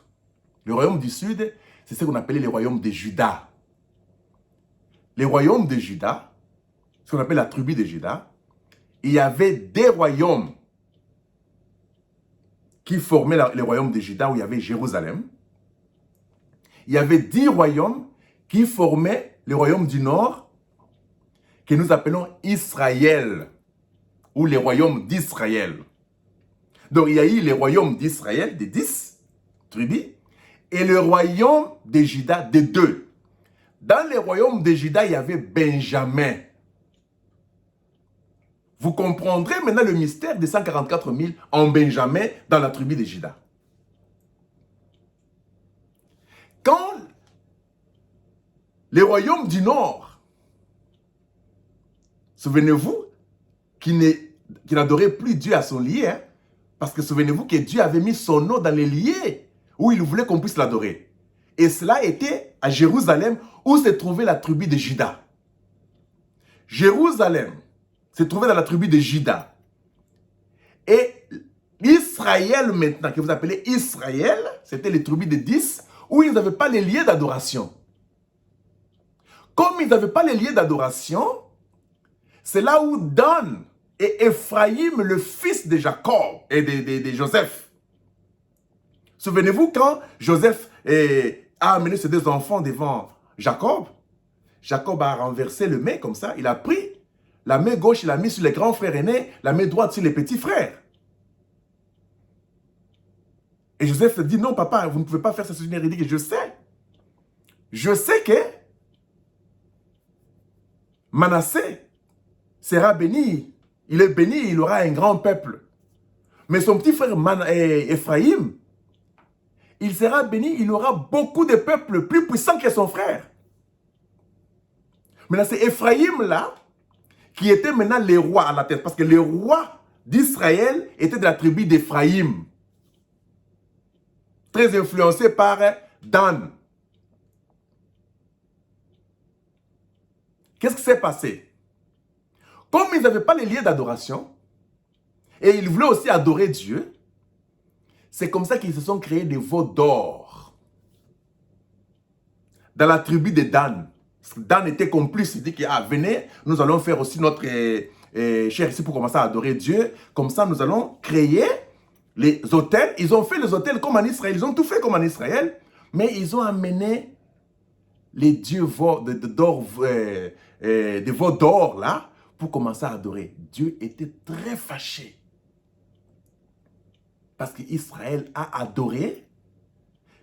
le royaume du sud, c'est ce qu'on appelait les royaumes de Juda. Les royaumes de Juda, ce qu'on appelle la tribu de Juda, il y avait 2 royaumes qui formaient les royaumes de Juda, où il y avait Jérusalem. Il y avait 10 royaumes qui formaient les royaumes du nord, que nous appelons Israël, ou les royaumes d'Israël. Donc, il y a eu les royaumes d'Israël, des 10 tribus, et le royaume de Juda, des 2. Dans les royaumes de Juda, il y avait Benjamin. Vous comprendrez maintenant le mystère des 144 000 en Benjamin dans la tribu de Juda. Quand les royaumes du Nord, souvenez-vous, qui n'adorait plus Dieu à son lieu, hein, parce que souvenez-vous que Dieu avait mis son nom dans les lieux où il voulait qu'on puisse l'adorer. Et cela était à Jérusalem où se trouvait la tribu de Juda. Jérusalem se trouvait dans la tribu de Juda. Et Israël maintenant, que vous appelez Israël, c'était les tribus de 10 où ils n'avaient pas les lieux d'adoration. Comme ils n'avaient pas les lieux d'adoration, c'est là où Dan et Ephraïm, le fils de Jacob et de Joseph. Souvenez-vous quand Joseph a amené ses 2 enfants devant Jacob, Jacob a renversé le mets comme ça, il a pris la main gauche, il l'a mis sur les grands frères aînés, la main droite sur les petits frères. Et Joseph dit, non papa, vous ne pouvez pas faire ça, c'est une hérédité. Je sais que Manassé sera béni. Il est béni, il aura un grand peuple. Mais son petit frère Ephraïm, il sera béni, il aura beaucoup de peuples plus puissants que son frère. Maintenant, c'est Ephraïm là, qui était maintenant les rois à la tête. Parce que les rois d'Israël étaient de la tribu d'Ephraïm. Très influencé par Dan. Qu'est-ce qui s'est passé? Comme ils n'avaient pas les lieux d'adoration, et ils voulaient aussi adorer Dieu, c'est comme ça qu'ils se sont créés des veaux d'or. Dans la tribu de Dan. Dan était complice, il dit que venez, nous allons faire aussi notre chair ici pour commencer à adorer Dieu. Comme ça, nous allons créer les autels. Ils ont fait les autels comme en Israël, ils ont tout fait comme en Israël, mais ils ont amené les dieux des veaux d'or là, pour commencer à adorer. Dieu était très fâché. Parce qu'Israël a adoré,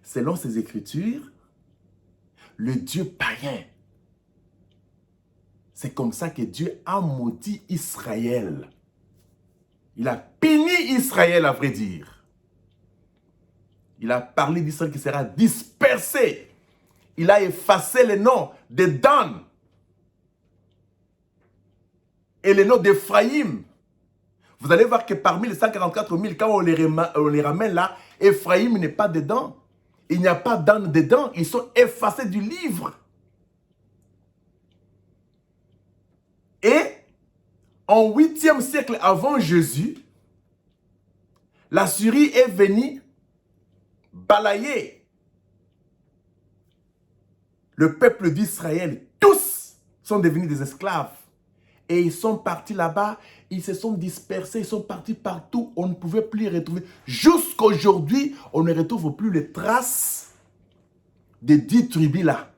selon ses écritures, le Dieu païen. C'est comme ça que Dieu a maudit Israël. Il a puni Israël, à vrai dire. Il a parlé d'Israël qui sera dispersé. Il a effacé les noms de Dan et les noms d'Ephraïm. Vous allez voir que parmi les 144 000, quand on les ramène là, Ephraïm n'est pas dedans. Il n'y a pas Dan dedans. Ils sont effacés du livre. Et en 8e siècle avant Jésus, la Syrie est venue balayer le peuple d'Israël. Tous sont devenus des esclaves. Et ils sont partis là-bas, ils se sont dispersés, ils sont partis partout, on ne pouvait plus les retrouver. Jusqu'aujourd'hui, on ne retrouve plus les traces des 10 tribus là.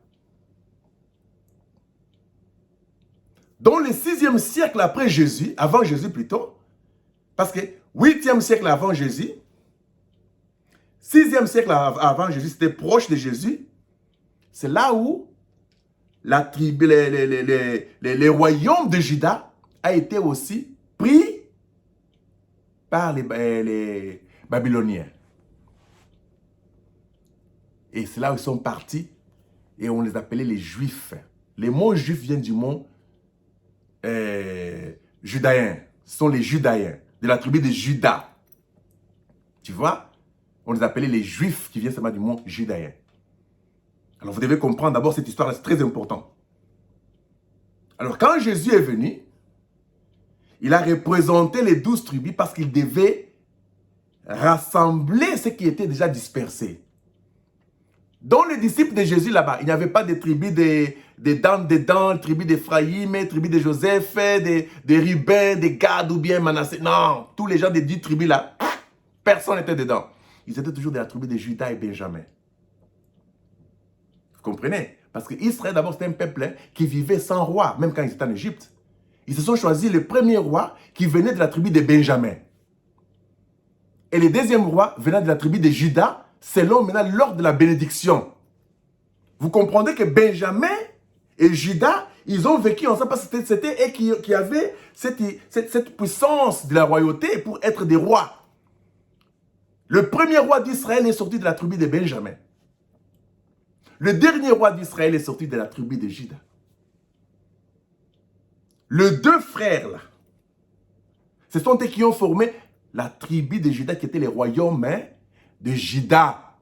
Dans le 6e siècle après Jésus, avant Jésus plutôt, parce que 8e siècle avant Jésus, 6e siècle avant Jésus, c'était proche de Jésus, c'est là où la tribu, les royaumes de Juda a été aussi pris par les Babyloniens. Et c'est là où ils sont partis et on les appelait les Juifs. Les mots Juifs viennent du mot judaïen. Ce sont les Judaïens, de la tribu de Juda. Tu vois? On les appelait les Juifs qui viennent seulement du mot judaïen. Alors vous devez comprendre d'abord cette histoire, c'est très important. Alors quand Jésus est venu, il a représenté les 12 tribus parce qu'il devait rassembler ceux qui étaient déjà dispersés. Dans les disciples de Jésus là-bas, il n'y avait pas de tribus de Dan, tribus d'Ephraïm, tribus de Joseph, de Ruben, de Gad ou bien Manassé. Non, tous les gens des 10 tribus là, personne n'était dedans. Ils étaient toujours de la tribu de Juda et Benjamin. Vous comprenez? Parce qu'Israël, d'abord, c'était un peuple qui vivait sans roi, même quand ils étaient en Égypte. Ils se sont choisis le premier roi qui venait de la tribu de Benjamin. et le deuxième roi venant de la tribu de Juda, selon maintenant l'ordre de la bénédiction. Vous comprenez que Benjamin et Juda, ils ont vécu ensemble parce que c'était eux qui avaient cette puissance de la royauté pour être des rois. Le premier roi d'Israël est sorti de la tribu de Benjamin. Le dernier roi d'Israël est sorti de la tribu de Juda. Les deux frères là, ce sont eux qui ont formé la tribu de Juda qui était les royaumes de Juda,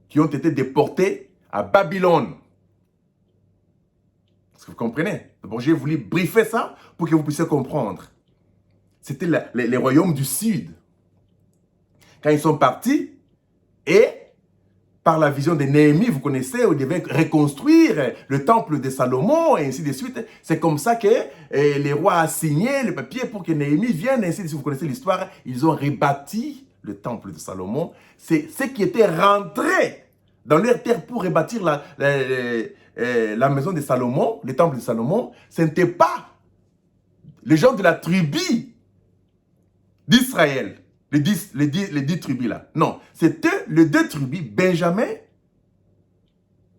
qui ont été déportés à Babylone. Est-ce que vous comprenez? D'abord, j'ai voulu briefer ça pour que vous puissiez comprendre. C'était les royaumes du sud. Quand ils sont partis, et par la vision de Néhémie, vous connaissez, ils devaient reconstruire le temple de Salomon, et ainsi de suite. C'est comme ça que les rois ont signé le papier pour que Néhémie vienne, et ainsi de suite. Vous connaissez l'histoire, ils ont rebâti le temple de Salomon. C'est ceux qui étaient rentrés dans leur terre pour rebâtir la maison de Salomon, le temple de Salomon. Ce n'était pas les gens de la tribu d'Israël. Les 10 tribus là. Non, c'était les 2 tribus, Benjamin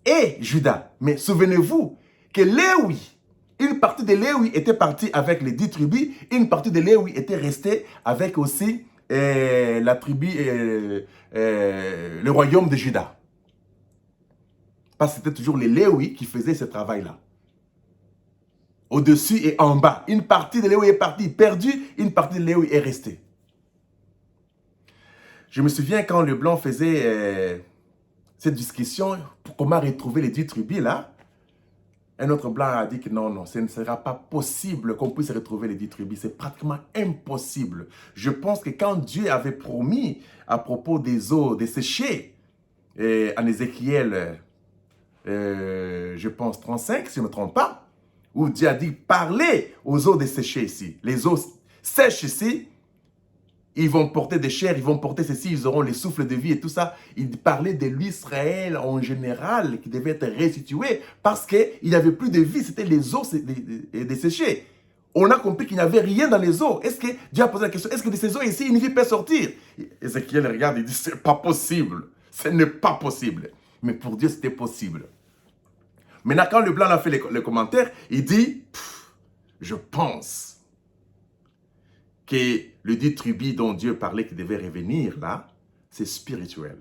et Juda. Mais souvenez-vous que Léwi, une partie de Léwi était partie avec les 10 tribus, une partie de Léwi était restée avec aussi la tribu, le royaume de Juda. Parce que c'était toujours les Léwi qui faisaient ce travail-là. Au-dessus et en bas. Une partie de Léwi est partie perdue, une partie de Léwi est restée. Je me souviens quand le blanc faisait cette discussion pour comment retrouver les 10 tribus là, un autre blanc a dit que non, ce ne sera pas possible qu'on puisse retrouver les 10 tribus. C'est pratiquement impossible. Je pense que quand Dieu avait promis à propos des eaux desséchées, en Ézéchiel, je pense 35, si je ne me trompe pas, où Dieu a dit, parlez aux eaux desséchées ici. Les eaux sèches ici, ils vont porter des chairs, ils vont porter ceci, ils auront les souffles de vie et tout ça. Il parlait de l'Israël en général qui devait être restitué parce qu'il n'y avait plus de vie, c'était les eaux desséchées. On a compris qu'il n'y avait rien dans les eaux. Est-ce que Dieu a posé la question, est-ce que de ces eaux ici, une vie peut sortir? Ézéchiel regarde, il dit, c'est pas possible. Ce n'est pas possible. Mais pour Dieu, c'était possible. Maintenant, quand le blanc a fait les commentaires, il dit, je pense que le 10 tribus dont Dieu parlait qui devait revenir là, c'est spirituel.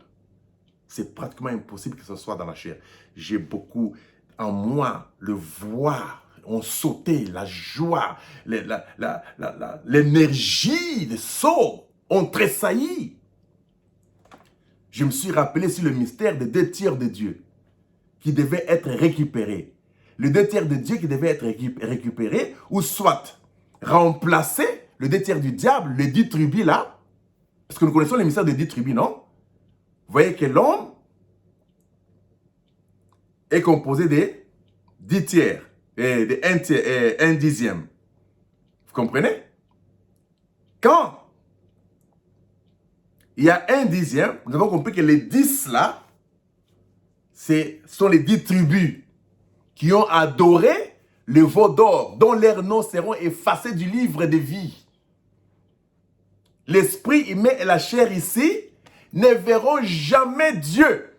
C'est pratiquement impossible que ce soit dans la chair. J'ai beaucoup en moi le voir, on sautait, la joie, l'énergie des sauts, on tressaillit. Je me suis rappelé sur le mystère des 2 tiers de Dieu qui devaient être récupérés. Les 2 tiers de Dieu qui devaient être récupérés ou soit remplacés. Le 2 tiers du diable, les 10 tribus là, parce que nous connaissons les mystères des 10 tribus, non? Vous voyez que l'homme est composé de 10 tiers, et de 1 tiers, et 1 dixième. Vous comprenez? Quand il y a 1 dixième, nous avons compris que les 10 là, sont les 10 tribus qui ont adoré le veau d'or, dont leurs noms seront effacés du livre de vie. L'esprit humain et la chair ici ne verront jamais Dieu.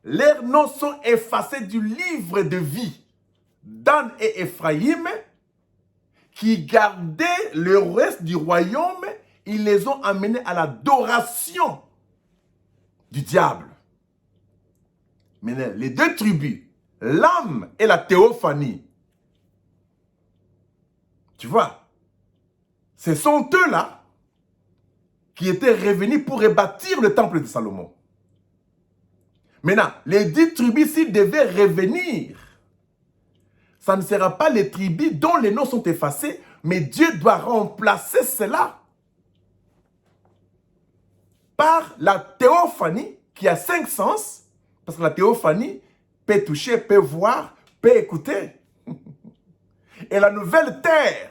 Leurs noms sont effacés du livre de vie. Dan et Ephraïm, qui gardaient le reste du royaume, ils les ont amenés à l'adoration du diable. Mais les 2 tribus, l'âme et la théophanie, tu vois, ce sont eux-là qui étaient revenus pour rebâtir le temple de Salomon. Maintenant, les 10 tribus, s'ils devaient revenir, ça ne sera pas les tribus dont les noms sont effacés, mais Dieu doit remplacer cela par la théophanie qui a 5 sens, parce que la théophanie peut toucher, peut voir, peut écouter. Et la nouvelle terre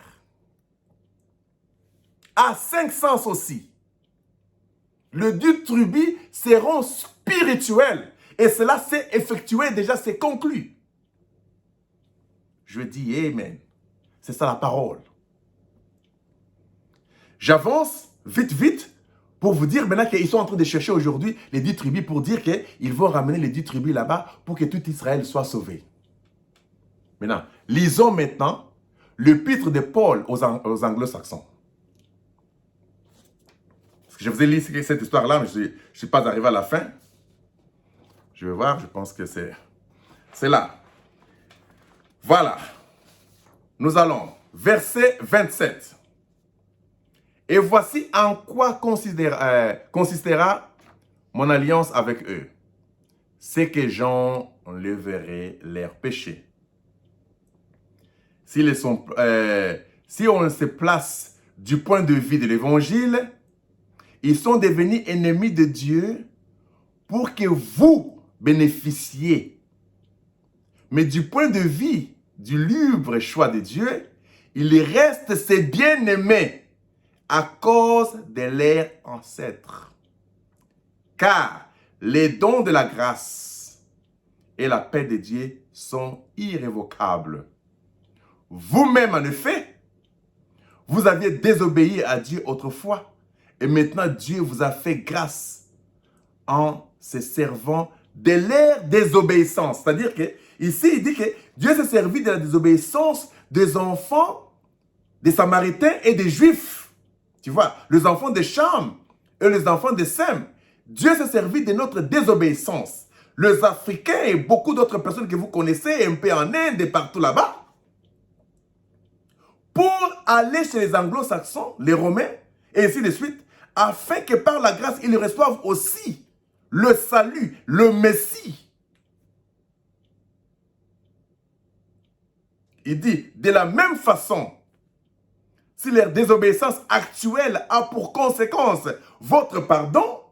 a 5 sens aussi. Les 10 tribus seront spirituels. Et cela s'est effectué déjà, c'est conclu. Je dis Amen. C'est ça la parole. J'avance vite pour vous dire maintenant qu'ils sont en train de chercher aujourd'hui les 10 tribus pour dire qu'ils vont ramener les 10 tribus là-bas pour que tout Israël soit sauvé. Maintenant, lisons maintenant l'épître de Paul aux anglo-saxons. Je vous ai lu cette histoire-là, mais je ne suis pas arrivé à la fin. Je vais voir, je pense que c'est là. Voilà. Nous allons, verset 27. Et voici en quoi consistera mon alliance avec eux. C'est que j'enlèverai leurs péchés. Si on se place du point de vue de l'évangile, ils sont devenus ennemis de Dieu pour que vous bénéficiez. Mais du point de vue du libre choix de Dieu, il reste ses bien-aimés à cause de leurs ancêtres. Car les dons de la grâce et la paix de Dieu sont irrévocables. Vous-même, en effet, vous aviez désobéi à Dieu autrefois, et maintenant Dieu vous a fait grâce en se servant de leur désobéissance. C'est-à-dire que ici, il dit que Dieu s'est servi de la désobéissance des enfants, des Samaritains et des Juifs. Tu vois, les enfants de Cham et les enfants de Sem. Dieu s'est servi de notre désobéissance. Les Africains et beaucoup d'autres personnes que vous connaissez, un peu en Inde et partout là-bas, pour aller chez les anglo-saxons, les Romains, et ainsi de suite, afin que par la grâce, ils reçoivent aussi le salut, le Messie. Il dit, de la même façon, si leur désobéissance actuelle a pour conséquence votre pardon,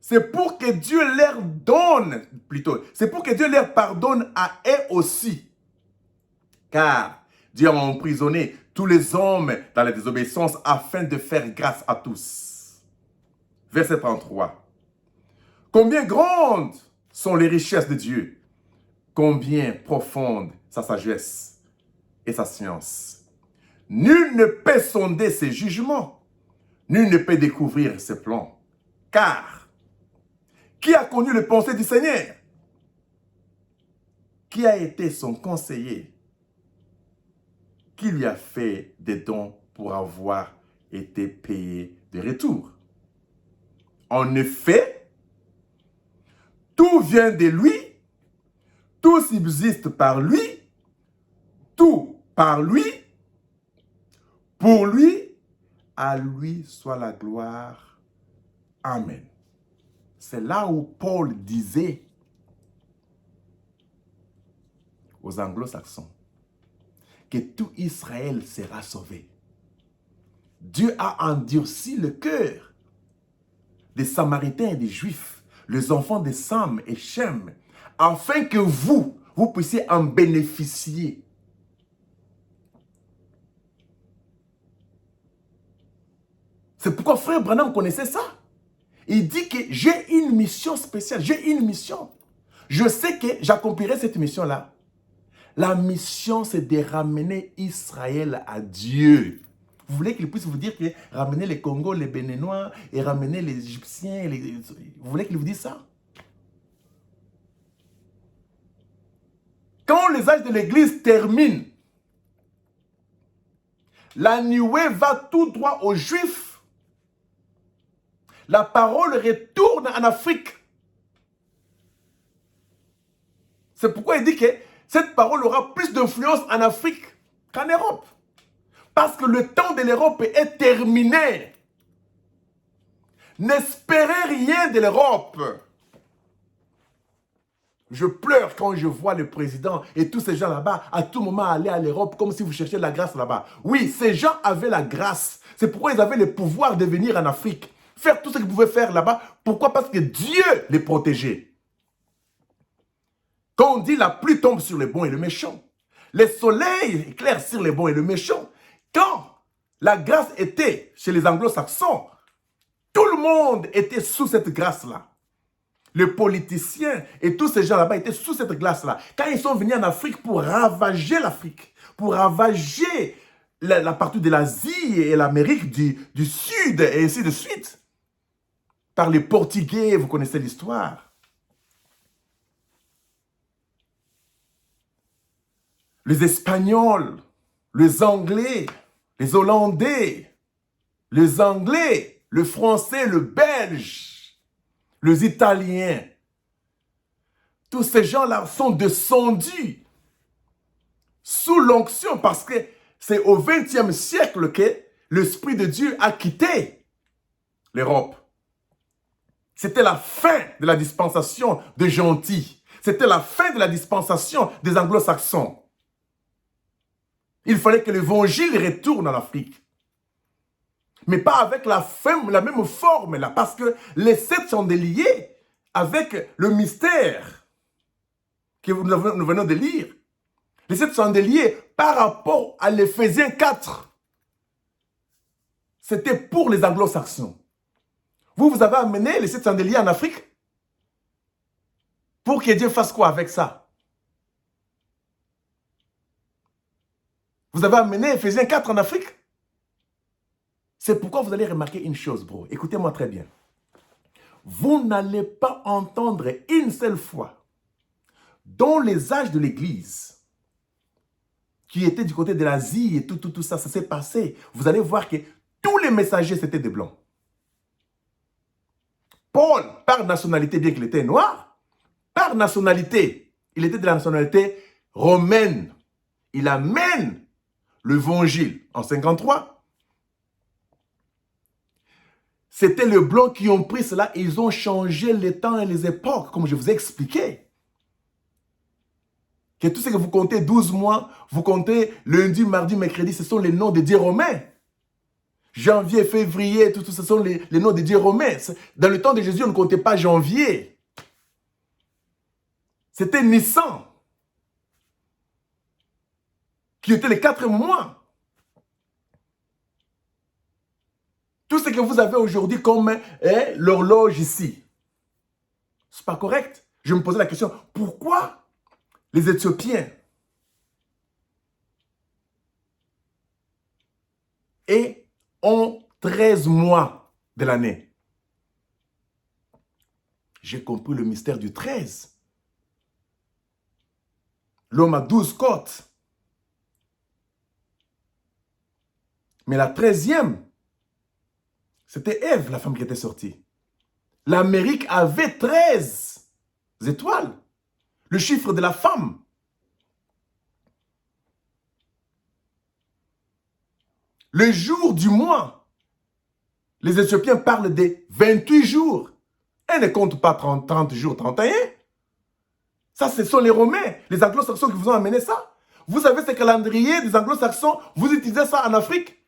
c'est pour que Dieu leur donne, plutôt, c'est pour que Dieu leur pardonne à eux aussi. Car Dieu a emprisonné tous les hommes dans la désobéissance afin de faire grâce à tous. Verset 33. Combien grandes sont les richesses de Dieu, combien profonde sa sagesse et sa science. Nul ne peut sonder ses jugements, nul ne peut découvrir ses plans. Car, qui a connu les pensées du Seigneur? Qui a été son conseiller? Qui lui a fait des dons pour avoir été payé de retour? En effet, tout vient de lui, tout subsiste par lui, tout par lui, pour lui, à lui soit la gloire. Amen. C'est là où Paul disait aux anglo-saxons que tout Israël sera sauvé. Dieu a endurci le cœur des Samaritains et des Juifs, les enfants de Sam et Shem, afin que vous puissiez en bénéficier. C'est pourquoi frère Branham connaissait ça. Il dit que j'ai une mission spéciale, j'ai une mission. Je sais que j'accomplirai cette mission-là. La mission, c'est de ramener Israël à Dieu. Vous voulez qu'il puisse vous dire que ramener les Congos, les Béninois et ramener les Égyptiens, vous voulez qu'il vous dise ça? Quand les âges de l'Église terminent, la nuée va tout droit aux Juifs. La parole retourne en Afrique. C'est pourquoi il dit que cette parole aura plus d'influence en Afrique qu'en Europe. Parce que le temps de l'Europe est terminé. N'espérez rien de l'Europe. Je pleure quand je vois le président et tous ces gens là-bas à tout moment aller à l'Europe comme si vous cherchiez la grâce là-bas. Oui, ces gens avaient la grâce. C'est pourquoi ils avaient le pouvoir de venir en Afrique. Faire tout ce qu'ils pouvaient faire là-bas. Pourquoi? Parce que Dieu les protégeait. Quand on dit la pluie tombe sur les bons et les méchants, le soleil éclaire sur les bons et les méchants. Quand la grâce était chez les anglo-saxons, tout le monde était sous cette grâce-là. Les politiciens et tous ces gens là-bas étaient sous cette grâce-là. Quand ils sont venus en Afrique pour ravager l'Afrique, pour ravager la partie de l'Asie et l'Amérique du Sud, et ainsi de suite. Par les Portugais, vous connaissez l'histoire. Les Espagnols, les Anglais, les Hollandais, les Anglais, le Français, le Belge, les Italiens. Tous ces gens-là sont descendus sous l'onction parce que c'est au XXe siècle que l'Esprit de Dieu a quitté l'Europe. C'était la fin de la dispensation des gentils. C'était la fin de la dispensation des anglo-saxons. Il fallait que l'évangile retourne en Afrique. Mais pas avec la même forme, là, parce que les 7 sont liés avec le mystère que nous venons de lire. Les 7 sont liés par rapport à l'Éphésiens 4. C'était pour les anglo-saxons. Vous avez amené les 7 chandeliers en Afrique pour que Dieu fasse quoi avec ça? Vous avez amené Éphésiens 4 en Afrique? C'est pourquoi vous allez remarquer une chose, bro. Écoutez-moi très bien. Vous n'allez pas entendre une seule fois dans les âges de l'Église qui étaient du côté de l'Asie et tout ça, ça s'est passé. Vous allez voir que tous les messagers, c'était des blancs. Paul, par nationalité, bien qu'il était noir, par nationalité, il était de la nationalité romaine. Il amène l'évangile en 53. C'était les blancs qui ont pris cela et ils ont changé les temps et les époques, comme je vous ai expliqué. Que tout ce que vous comptez 12 mois, vous comptez lundi, mardi, mercredi, ce sont les noms des dieux romains. Janvier, février, tout ce sont les noms des dieux romains. Dans le temps de Jésus, on ne comptait pas janvier. C'était Nissan, qui était les 4 mois. Tout ce que vous avez aujourd'hui comme l'horloge ici, c'est pas correct. Je me posais la question, pourquoi les Éthiopiens ont 13 mois de l'année? J'ai compris le mystère du 13. L'homme a 12 côtes. Mais la 13e, c'était Ève, la femme qui était sortie. L'Amérique avait 13 étoiles. Le chiffre de la femme. Le jour du mois, les Éthiopiens parlent des 28 jours. Ils ne comptent pas 30 jours, 31. Ça, ce sont les Romains, les Anglo-Saxons qui vous ont amené ça. Vous avez ce calendrier des Anglo-Saxons, vous utilisez ça en Afrique.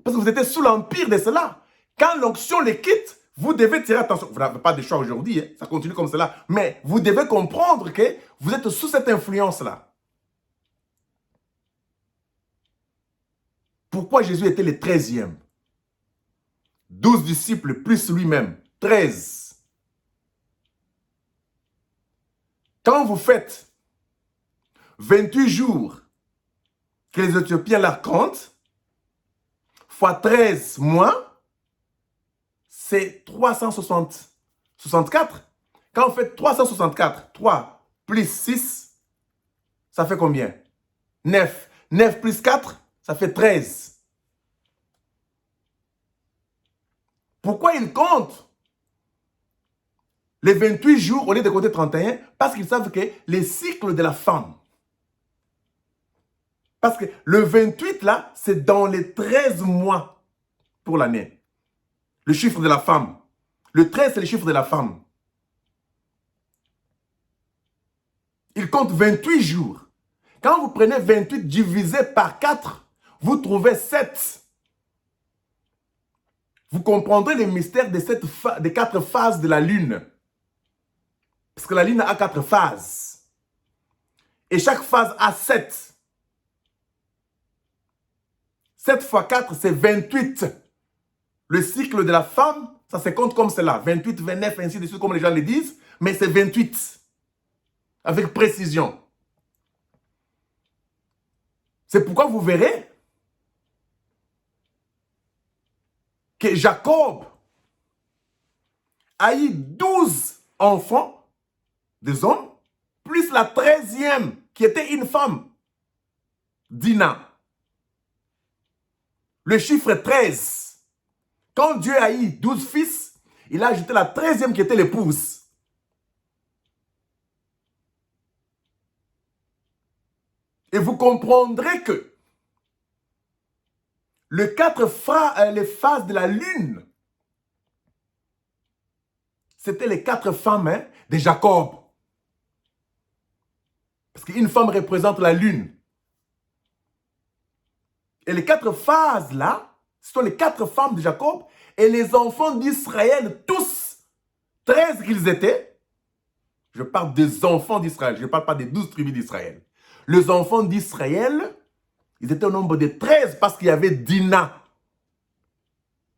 Parce que vous étiez sous l'empire de cela. Quand l'onction les quitte, vous devez tirer attention. Vous n'avez pas de choix aujourd'hui, hein, ça continue comme cela. Mais vous devez comprendre que vous êtes sous cette influence-là. Pourquoi Jésus était le 13e? 12 disciples plus lui-même, 13. Quand vous faites 28 jours que les Éthiopiens la comptent, fois 13 mois, c'est 364. Quand vous faites 364, 3 plus 6, ça fait combien? 9. 9 plus 4, ça fait 13. Pourquoi ils comptent les 28 jours au lieu de compter 31? Parce qu'ils savent que les cycles de la femme. Parce que le 28 là, c'est dans les 13 mois pour l'année. Le chiffre de la femme. Le 13, c'est le chiffre de la femme. Il compte 28 jours. Quand vous prenez 28 divisé par 4, vous trouvez 7. Vous comprendrez les mystères des 4 phases de la lune. Parce que la lune a 4 phases. Et chaque phase a 7. 7 fois 4, c'est 28. Le cycle de la femme, ça se compte comme cela. 28, 29, ainsi de suite, comme les gens le disent. Mais c'est 28. Avec précision. C'est pourquoi vous verrez que Jacob a eu 12 enfants, des hommes, plus la 13e qui était une femme, Dina. Le chiffre 13. Quand Dieu a eu 12 fils, il a ajouté la 13e qui était l'épouse. Et vous comprendrez que les phases de la lune, c'était les 4 femmes de Jacob. Parce qu'une femme représente la lune. Et les 4 phases là, ce sont les 4 femmes de Jacob et les enfants d'Israël, tous, 13 qu'ils étaient. Je parle des enfants d'Israël, je ne parle pas des 12 tribus d'Israël. Les enfants d'Israël, ils étaient au nombre de 13 parce qu'il y avait Dina,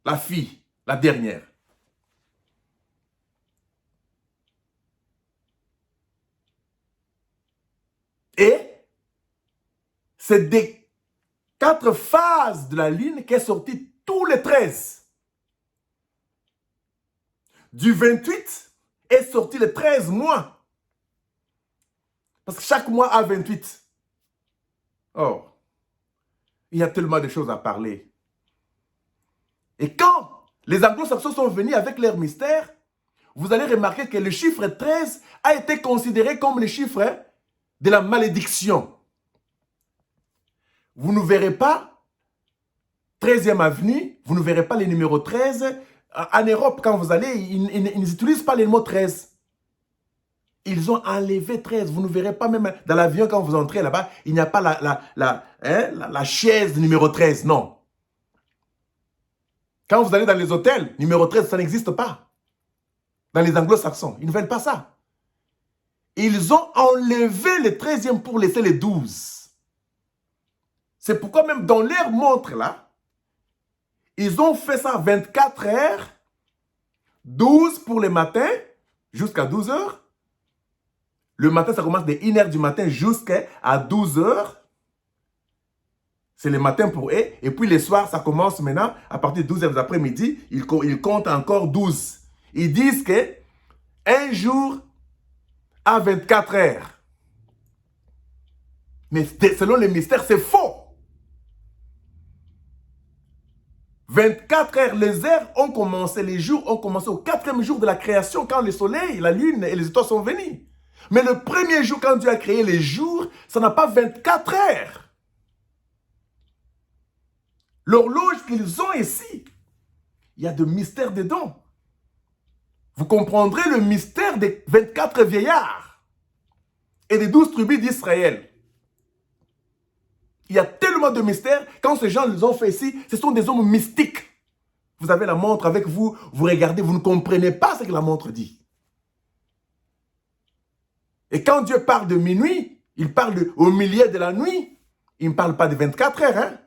la fille, la dernière. Et c'est des 4 phases de la ligne qui est sorti tous les 13. Du 28 est sorti les 13 mois. Parce que chaque mois a 28. Oh, il y a tellement de choses à parler. Et quand les anglo-saxons sont venus avec leur mystère, vous allez remarquer que le chiffre 13 a été considéré comme le chiffre de la malédiction. Vous ne verrez pas 13e avenue, vous ne verrez pas le numéro 13. En Europe, quand vous allez, ils n'utilisent pas le mot 13. Ils ont enlevé 13. Vous ne verrez pas même dans l'avion quand vous entrez là-bas, il n'y a pas la chaise numéro 13, non. Quand vous allez dans les hôtels, numéro 13, ça n'existe pas. Dans les anglo-saxons, ils ne veulent pas ça. Ils ont enlevé le 13e pour laisser les 12. C'est pourquoi même dans leur montre là, ils ont fait ça 24 heures, 12 pour le matin, jusqu'à 12 heures. Le matin, ça commence de 1h du matin jusqu'à 12 heures. C'est le matin pour eux. Et puis le soir, ça commence maintenant, à partir de 12 heures après-midi, ils comptent encore 12. Ils disent que un jour à 24 heures. Mais selon les mystères, c'est faux. 24 heures, les heures ont commencé, les jours ont commencé au 4e jour de la création, quand le soleil, la lune et les étoiles sont venus. Mais le premier jour, quand Dieu a créé les jours, ça n'a pas 24 heures. L'horloge qu'ils ont ici, il y a de mystères dedans. Vous comprendrez le mystère des 24 vieillards et des 12 tribus d'Israël. Il y a tellement de mystères. Quand ces gens les ont fait ici, ce sont des hommes mystiques. Vous avez la montre avec vous, vous regardez, vous ne comprenez pas ce que la montre dit. Et quand Dieu parle de minuit, il parle au milieu de la nuit. Il ne parle pas de 24 heures. Hein?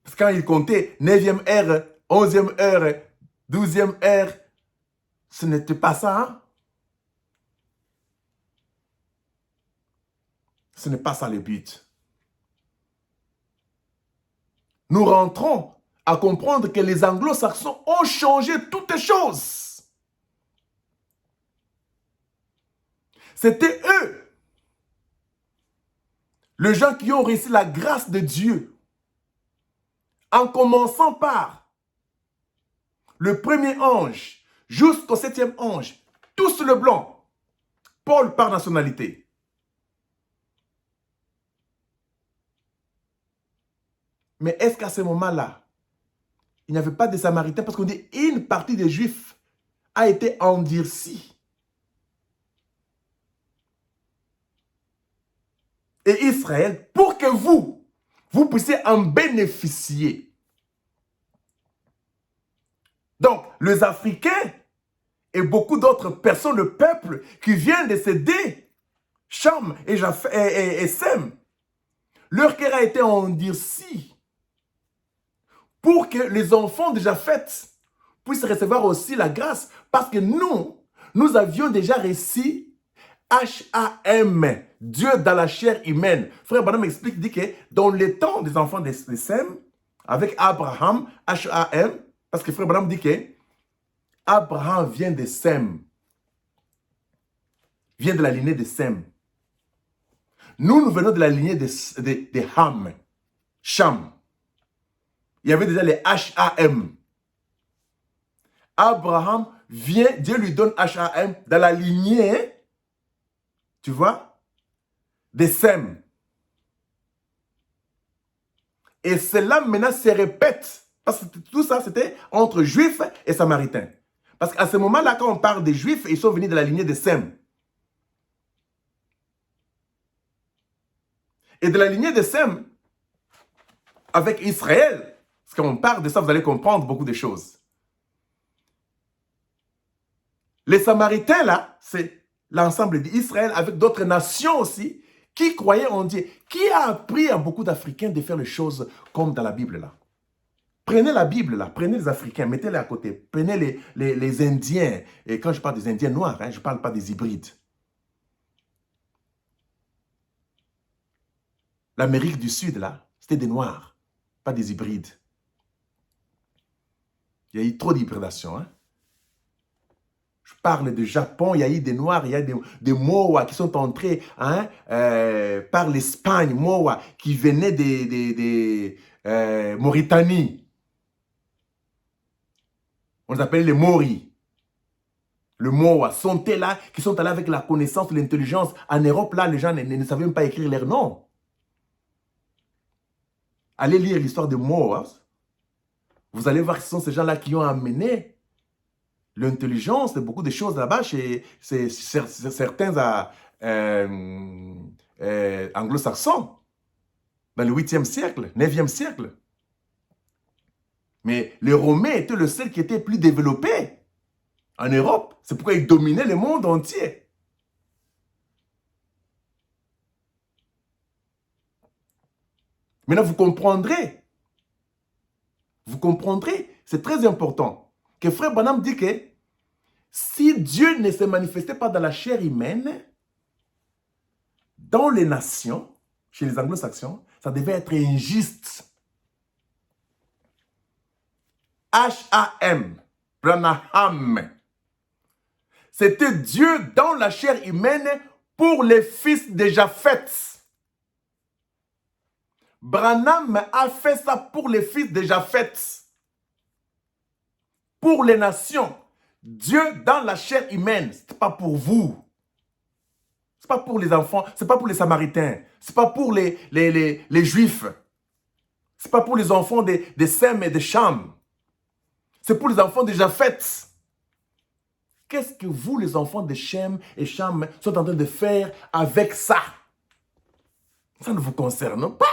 Parce que quand il comptait 9e heure, 11e heure, 12e heure, ce n'était pas ça. Hein? Ce n'est pas ça le but. Nous rentrons à comprendre que les anglo-saxons ont changé toutes les choses. C'était eux, les gens qui ont reçu la grâce de Dieu, en commençant par le premier ange jusqu'au 7e ange, tous le blanc, Paul par nationalité. Mais est-ce qu'à ce moment-là, il n'y avait pas de Samaritains? Parce qu'on dit une partie des Juifs a été endurcie. Et Israël, pour que vous puissiez en bénéficier. Donc, les Africains et beaucoup d'autres personnes, le peuple qui vient de céder, Cham et Sem, leur cœur a été endurci pour que les enfants déjà faits puissent recevoir aussi la grâce. Parce que nous avions déjà reçu HAM, Dieu dans la chair humaine. Frère Branham explique, dit que dans les temps des enfants de Sem, avec Abraham, H-A-M, parce que Frère Branham dit que Abraham vient de Sem, vient de la lignée de Sem. Nous venons de la lignée de Ham, Cham. Il y avait déjà les H-A-M. Abraham vient, Dieu lui donne H-A-M dans la lignée, tu vois, de Sem. Et cela maintenant se répète, parce que tout ça c'était entre Juifs et Samaritains. Parce qu'à ce moment-là, quand on parle des Juifs, ils sont venus de la lignée de Sem. Et de la lignée de Sem, avec Israël, parce qu'on parle de ça, vous allez comprendre beaucoup de choses. Les Samaritains, là, c'est l'ensemble d'Israël avec d'autres nations aussi qui croyaient en Dieu. Qui a appris à beaucoup d'Africains de faire les choses comme dans la Bible, là? Prenez la Bible, là, prenez les Africains, mettez-les à côté. Prenez les Indiens. Et quand je parle des Indiens noirs, hein, je ne parle pas des hybrides. L'Amérique du Sud, là, c'était des Noirs, pas des hybrides. Il y a eu trop d'hybridation. Hein? Je parle du Japon, il y a eu des Noirs, il y a des Moa qui sont entrés hein, par l'Espagne, Moa, qui venaient de Mauritanie. On les appelle les Maoris. Le Moa, sont là, qui sont allés avec la connaissance, l'intelligence. En Europe, là, les gens ne savaient même pas écrire leur nom. Allez lire l'histoire de Moa. Vous allez voir que ce sont ces gens-là qui ont amené l'intelligence de beaucoup de choses là-bas chez certains anglo-saxons dans le 8e siècle, 9e siècle. Mais les Romains étaient le seul qui était plus développé en Europe. C'est pourquoi ils dominaient le monde entier. Maintenant, vous comprendrez, c'est très important, que Frère Branham dit que si Dieu ne se manifestait pas dans la chair humaine, dans les nations, chez les anglo-saxons, ça devait être injuste. H-A-M, Branham. C'était Dieu dans la chair humaine pour les fils de Japheth. Branham a fait ça pour les fils de Japheth. Pour les nations. Dieu dans la chair humaine, ce n'est pas pour vous. Ce n'est pas pour les enfants, ce n'est pas pour les Samaritains, ce n'est pas pour les Juifs. Ce n'est pas pour les enfants de Sem et de Cham. C'est pour les enfants de Japheth. Qu'est-ce que vous, les enfants de Shem et Cham, sont en train de faire avec ça? Ça ne vous concerne pas.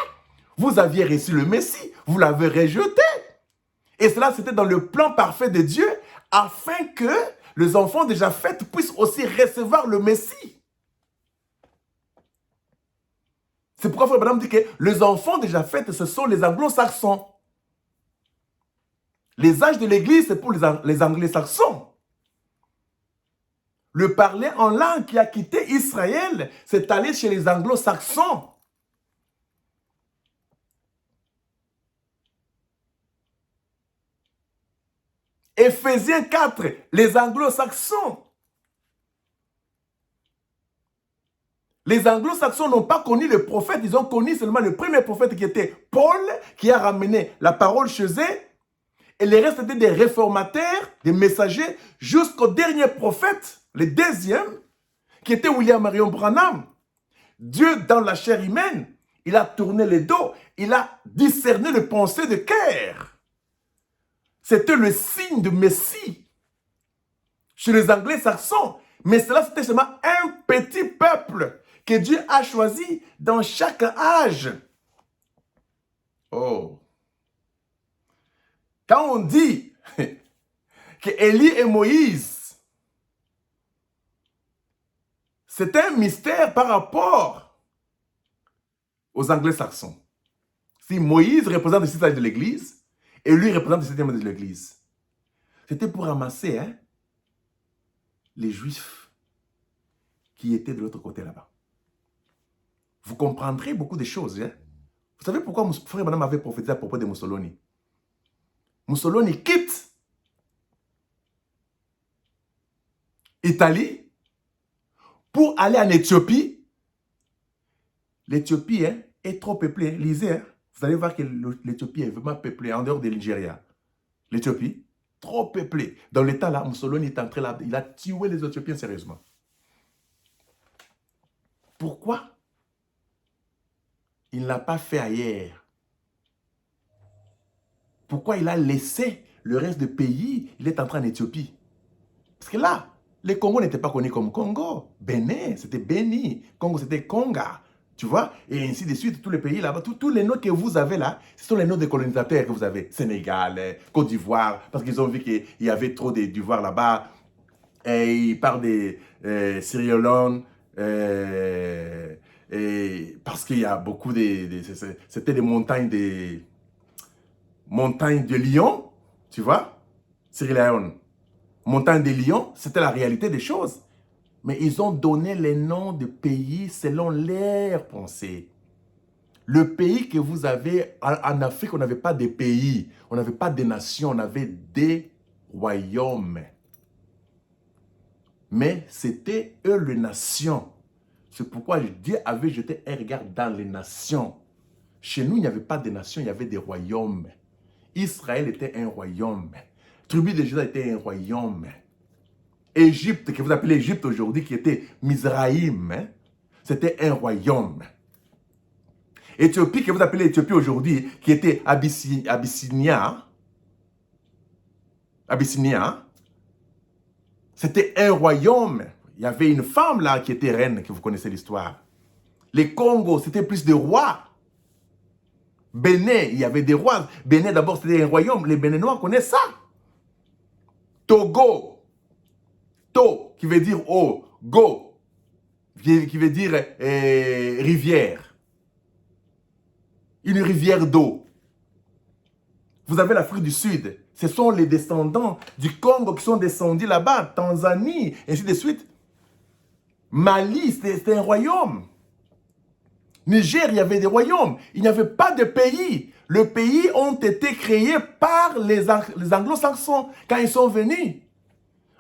Vous aviez reçu le Messie, vous l'avez rejeté. Et cela, c'était dans le plan parfait de Dieu, afin que les enfants de Japheth puissent aussi recevoir le Messie. C'est pourquoi Frère Branham dit que les enfants de Japheth, ce sont les anglo-saxons. Les âges de l'Église, c'est pour les anglo-saxons. Le parler en langue qui a quitté Israël, c'est allé chez les anglo-saxons. Éphésiens 4, les anglo-saxons. Les anglo-saxons n'ont pas connu le prophète, ils ont connu seulement le premier prophète qui était Paul, qui a ramené la parole chez eux. Et les restes étaient des réformateurs, des messagers, jusqu'au dernier prophète, le deuxième, qui était William Marion Branham. Dieu, dans la chair humaine, il a tourné le dos, il a discerné les pensées de cœur. C'était le signe du Messie chez les Anglais-Saxons. Mais cela, c'était seulement un petit peuple que Dieu a choisi dans chaque âge. Oh! Quand on dit que Élie et Moïse, c'est un mystère par rapport aux Anglais-Saxons. Si Moïse représente le 6 âges de l'Église, et lui représente le 7e âge de l'Église, c'était pour ramasser les Juifs qui étaient de l'autre côté là-bas. vous comprendrez beaucoup de choses. Hein? Vous savez pourquoi frère madame avait prophétisé à propos de Mussolini? Mussolini quitte Italie pour aller en Éthiopie. L'Éthiopie est trop peuplée. Lisez, hein? Vous allez voir que l'Éthiopie est vraiment peuplée en dehors de Nigeria. L'Éthiopie, trop peuplée. Dans l'état là, Mussolini est entré là, il a tué les Éthiopiens sérieusement. Pourquoi il n'a pas fait ailleurs? Pourquoi il a laissé le reste du pays? Il est entré en Éthiopie. Parce que là, les Congo n'étaient pas connus comme Congo. Bénin, c'était Béni. Congo, c'était Conga. Tu vois? Et ainsi de suite, tous les pays là-bas, tous les noms que vous avez là, ce sont les noms des colonisateurs que vous avez. Sénégal, Côte d'Ivoire, parce qu'ils ont vu qu'il y avait trop d'Ivoire là-bas. Et ils parlent de Sierra Leone, parce qu'il y a beaucoup c'était des montagnes de lions, tu vois? Sierra Leone. Montagne des lions, c'était la réalité des choses. Mais ils ont donné les noms de pays selon leurs pensées. Le pays que vous avez, en Afrique, on n'avait pas de pays, on n'avait pas de nations, on avait des royaumes. Mais c'était eux les nations. C'est pourquoi Dieu avait jeté un regard dans les nations. Chez nous, il n'y avait pas de nations, il y avait des royaumes. Israël était un royaume. Tribu de Juda était un royaume. Égypte, que vous appelez Égypte aujourd'hui, qui était Mizraïm, c'était un royaume. Éthiopie, que vous appelez Éthiopie aujourd'hui, qui était Abyssinia, c'était un royaume. Il y avait une femme là qui était reine, que vous connaissez l'histoire. Les Congo, c'était plus des rois. Bénin, il y avait des rois. Bénin, d'abord, c'était un royaume. Les Béninois connaissent ça. Togo, To, qui veut dire eau, Go, qui veut dire rivière. Une rivière d'eau. Vous avez l'Afrique du Sud. Ce sont les descendants du Congo qui sont descendus là-bas, Tanzanie, et ainsi de suite. Mali, c'était un royaume. Niger, il y avait des royaumes. Il n'y avait pas de pays. Les pays ont été créés par les anglo-saxons quand ils sont venus.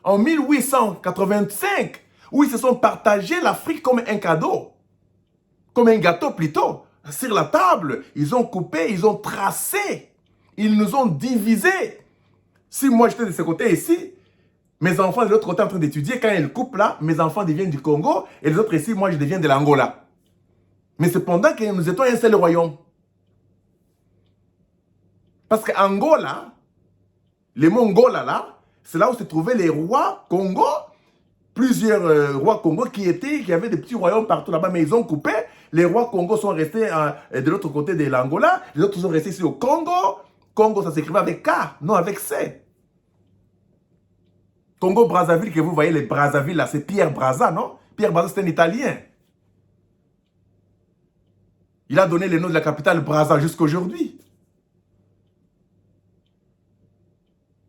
En 1885, où ils se sont partagés l'Afrique comme un cadeau. Comme un gâteau plutôt. Sur la table, ils ont coupé, ils ont tracé. Ils nous ont divisés. Si moi j'étais de ce côté ici, mes enfants de l'autre côté en train d'étudier, quand ils coupent là, mes enfants deviennent du Congo, et les autres ici, moi je deviens de l'Angola. Mais cependant que nous étions un seul royaume. Parce qu'Angola, les Mongols là, c'est là où se trouvaient les rois Congo, plusieurs rois Congo qui avaient des petits royaumes partout là-bas, mais ils ont coupé. Les rois Congo sont restés de l'autre côté de l'Angola, les autres sont restés ici au Congo. Congo, ça s'écrivait avec K, non avec C. Congo-Brazzaville, que vous voyez, les Brazzaville là, c'est Pierre Brazza, non? Pierre Brazza, c'est un Italien. Il a donné le nom de la capitale Brazza jusqu'à aujourd'hui.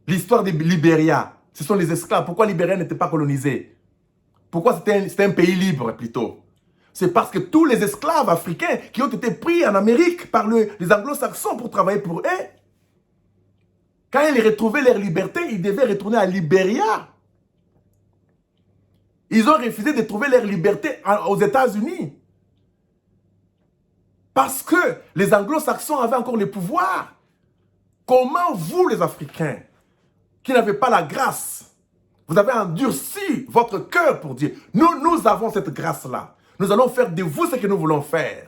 L'histoire de Libéria, ce sont les esclaves. Pourquoi Libéria n'était pas colonisée? Pourquoi c'était un pays libre plutôt? C'est parce que tous les esclaves africains qui ont été pris en Amérique par les anglo-saxons pour travailler pour eux, quand ils retrouvaient leur liberté, ils devaient retourner à Libéria. Ils ont refusé de trouver leur liberté aux États-Unis. Parce que les anglo-saxons avaient encore le pouvoir. Comment vous, les Africains, qui n'avez pas la grâce, vous avez endurci votre cœur pour dire, nous avons cette grâce-là. Nous allons faire de vous ce que nous voulons faire.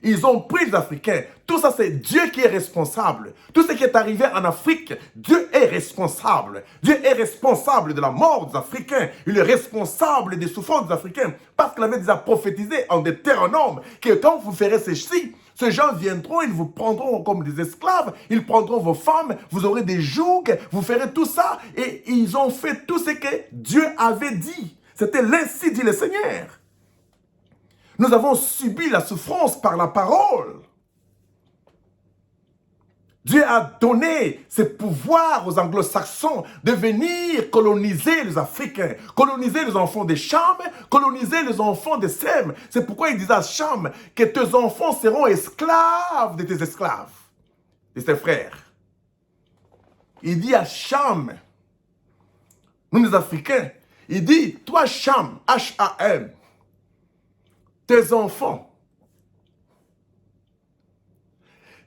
Ils ont pris les Africains. Tout ça, c'est Dieu qui est responsable. Tout ce qui est arrivé en Afrique, Dieu est responsable. Dieu est responsable de la mort des Africains. Il est responsable des souffrances des Africains. Parce qu'il avait déjà prophétisé en Deutéronome que quand vous ferez ceci, ces gens viendront, ils vous prendront comme des esclaves, ils prendront vos femmes, vous aurez des jougs, vous ferez tout ça. Et ils ont fait tout ce que Dieu avait dit. C'était l'ainsi dit le Seigneur. Nous avons subi la souffrance par la parole. Dieu a donné ce pouvoir aux anglo-saxons de venir coloniser les Africains, coloniser les enfants de Cham, coloniser les enfants de Sem. C'est pourquoi il disait à Cham que tes enfants seront esclaves de tes esclaves, de tes frères. Il dit à Cham, nous les Africains, il dit, toi Cham, H-A-M, tes enfants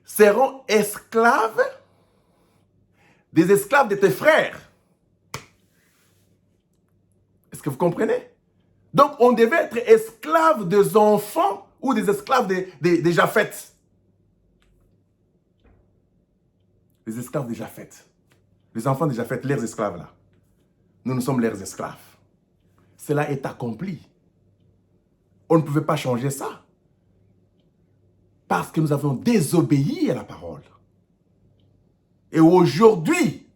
seront esclaves des esclaves de tes frères. Est-ce que vous comprenez? Donc, on devait être esclaves des enfants ou des esclaves des Japheth. Les esclaves des Japheth. Les enfants des Japheth, leurs esclaves là. Nous sommes leurs esclaves. Cela est accompli. On ne pouvait pas changer ça. Parce que nous avons désobéi à la parole. Et aujourd'hui,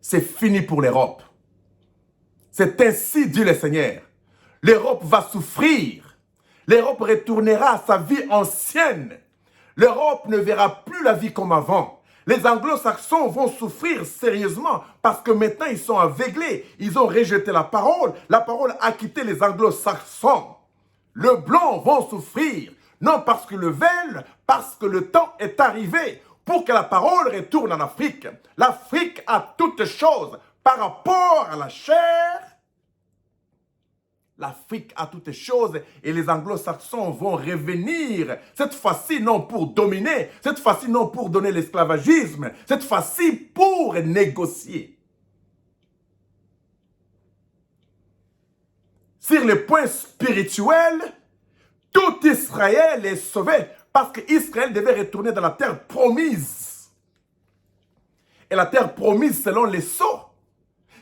c'est fini pour l'Europe. C'est ainsi, dit le Seigneur. L'Europe va souffrir. L'Europe retournera à sa vie ancienne. L'Europe ne verra plus la vie comme avant. Les anglo-saxons vont souffrir sérieusement parce que maintenant ils sont aveuglés. Ils ont rejeté la parole. La parole a quitté les anglo-saxons. Le blanc vont souffrir, non parce qu'ils le veulent, parce que le temps est arrivé pour que la parole retourne en Afrique. L'Afrique a toutes choses par rapport à la chair. L'Afrique a toutes choses et les anglo-saxons vont revenir. Cette fois-ci, non pour dominer, cette fois-ci, non pour donner l'esclavagisme, cette fois-ci pour négocier. Sur le point spirituel, tout Israël est sauvé parce qu'Israël devait retourner dans la terre promise. Et la terre promise, selon les sceaux,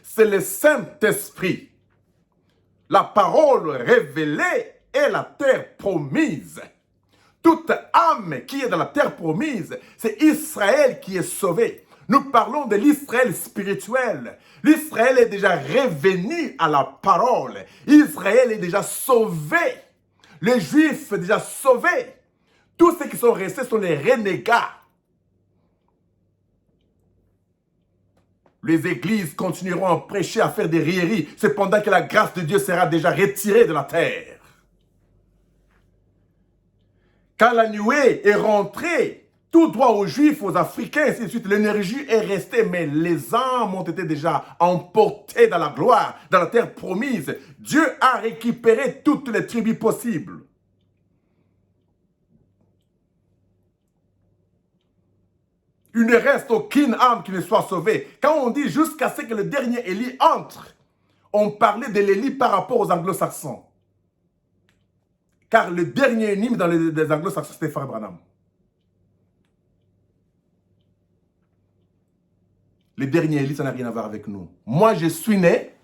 c'est le Saint-Esprit. La parole révélée est la terre promise. Toute âme qui est dans la terre promise, c'est Israël qui est sauvé. Nous parlons de l'Israël spirituel. L'Israël est déjà revenu à la parole. Israël est déjà sauvé. Les Juifs sont déjà sauvés. Tous ceux qui sont restés sont les renégats. Les églises continueront à prêcher, à faire des rieries, cependant que la grâce de Dieu sera déjà retirée de la terre. Quand la nuée est rentrée, tout droit aux Juifs, aux Africains, ainsi de suite, l'énergie est restée, mais les âmes ont été déjà emportées dans la gloire, dans la terre promise. Dieu a récupéré toutes les tribus possibles. Il ne reste aucune âme qui ne soit sauvée. Quand on dit jusqu'à ce que le dernier Élie entre, on parlait de l'Élie par rapport aux anglo-saxons. Car le dernier hymne dans les anglo-saxons, c'était Frère Branham. Le dernier Élie, ça n'a rien à voir avec nous. Moi, je suis né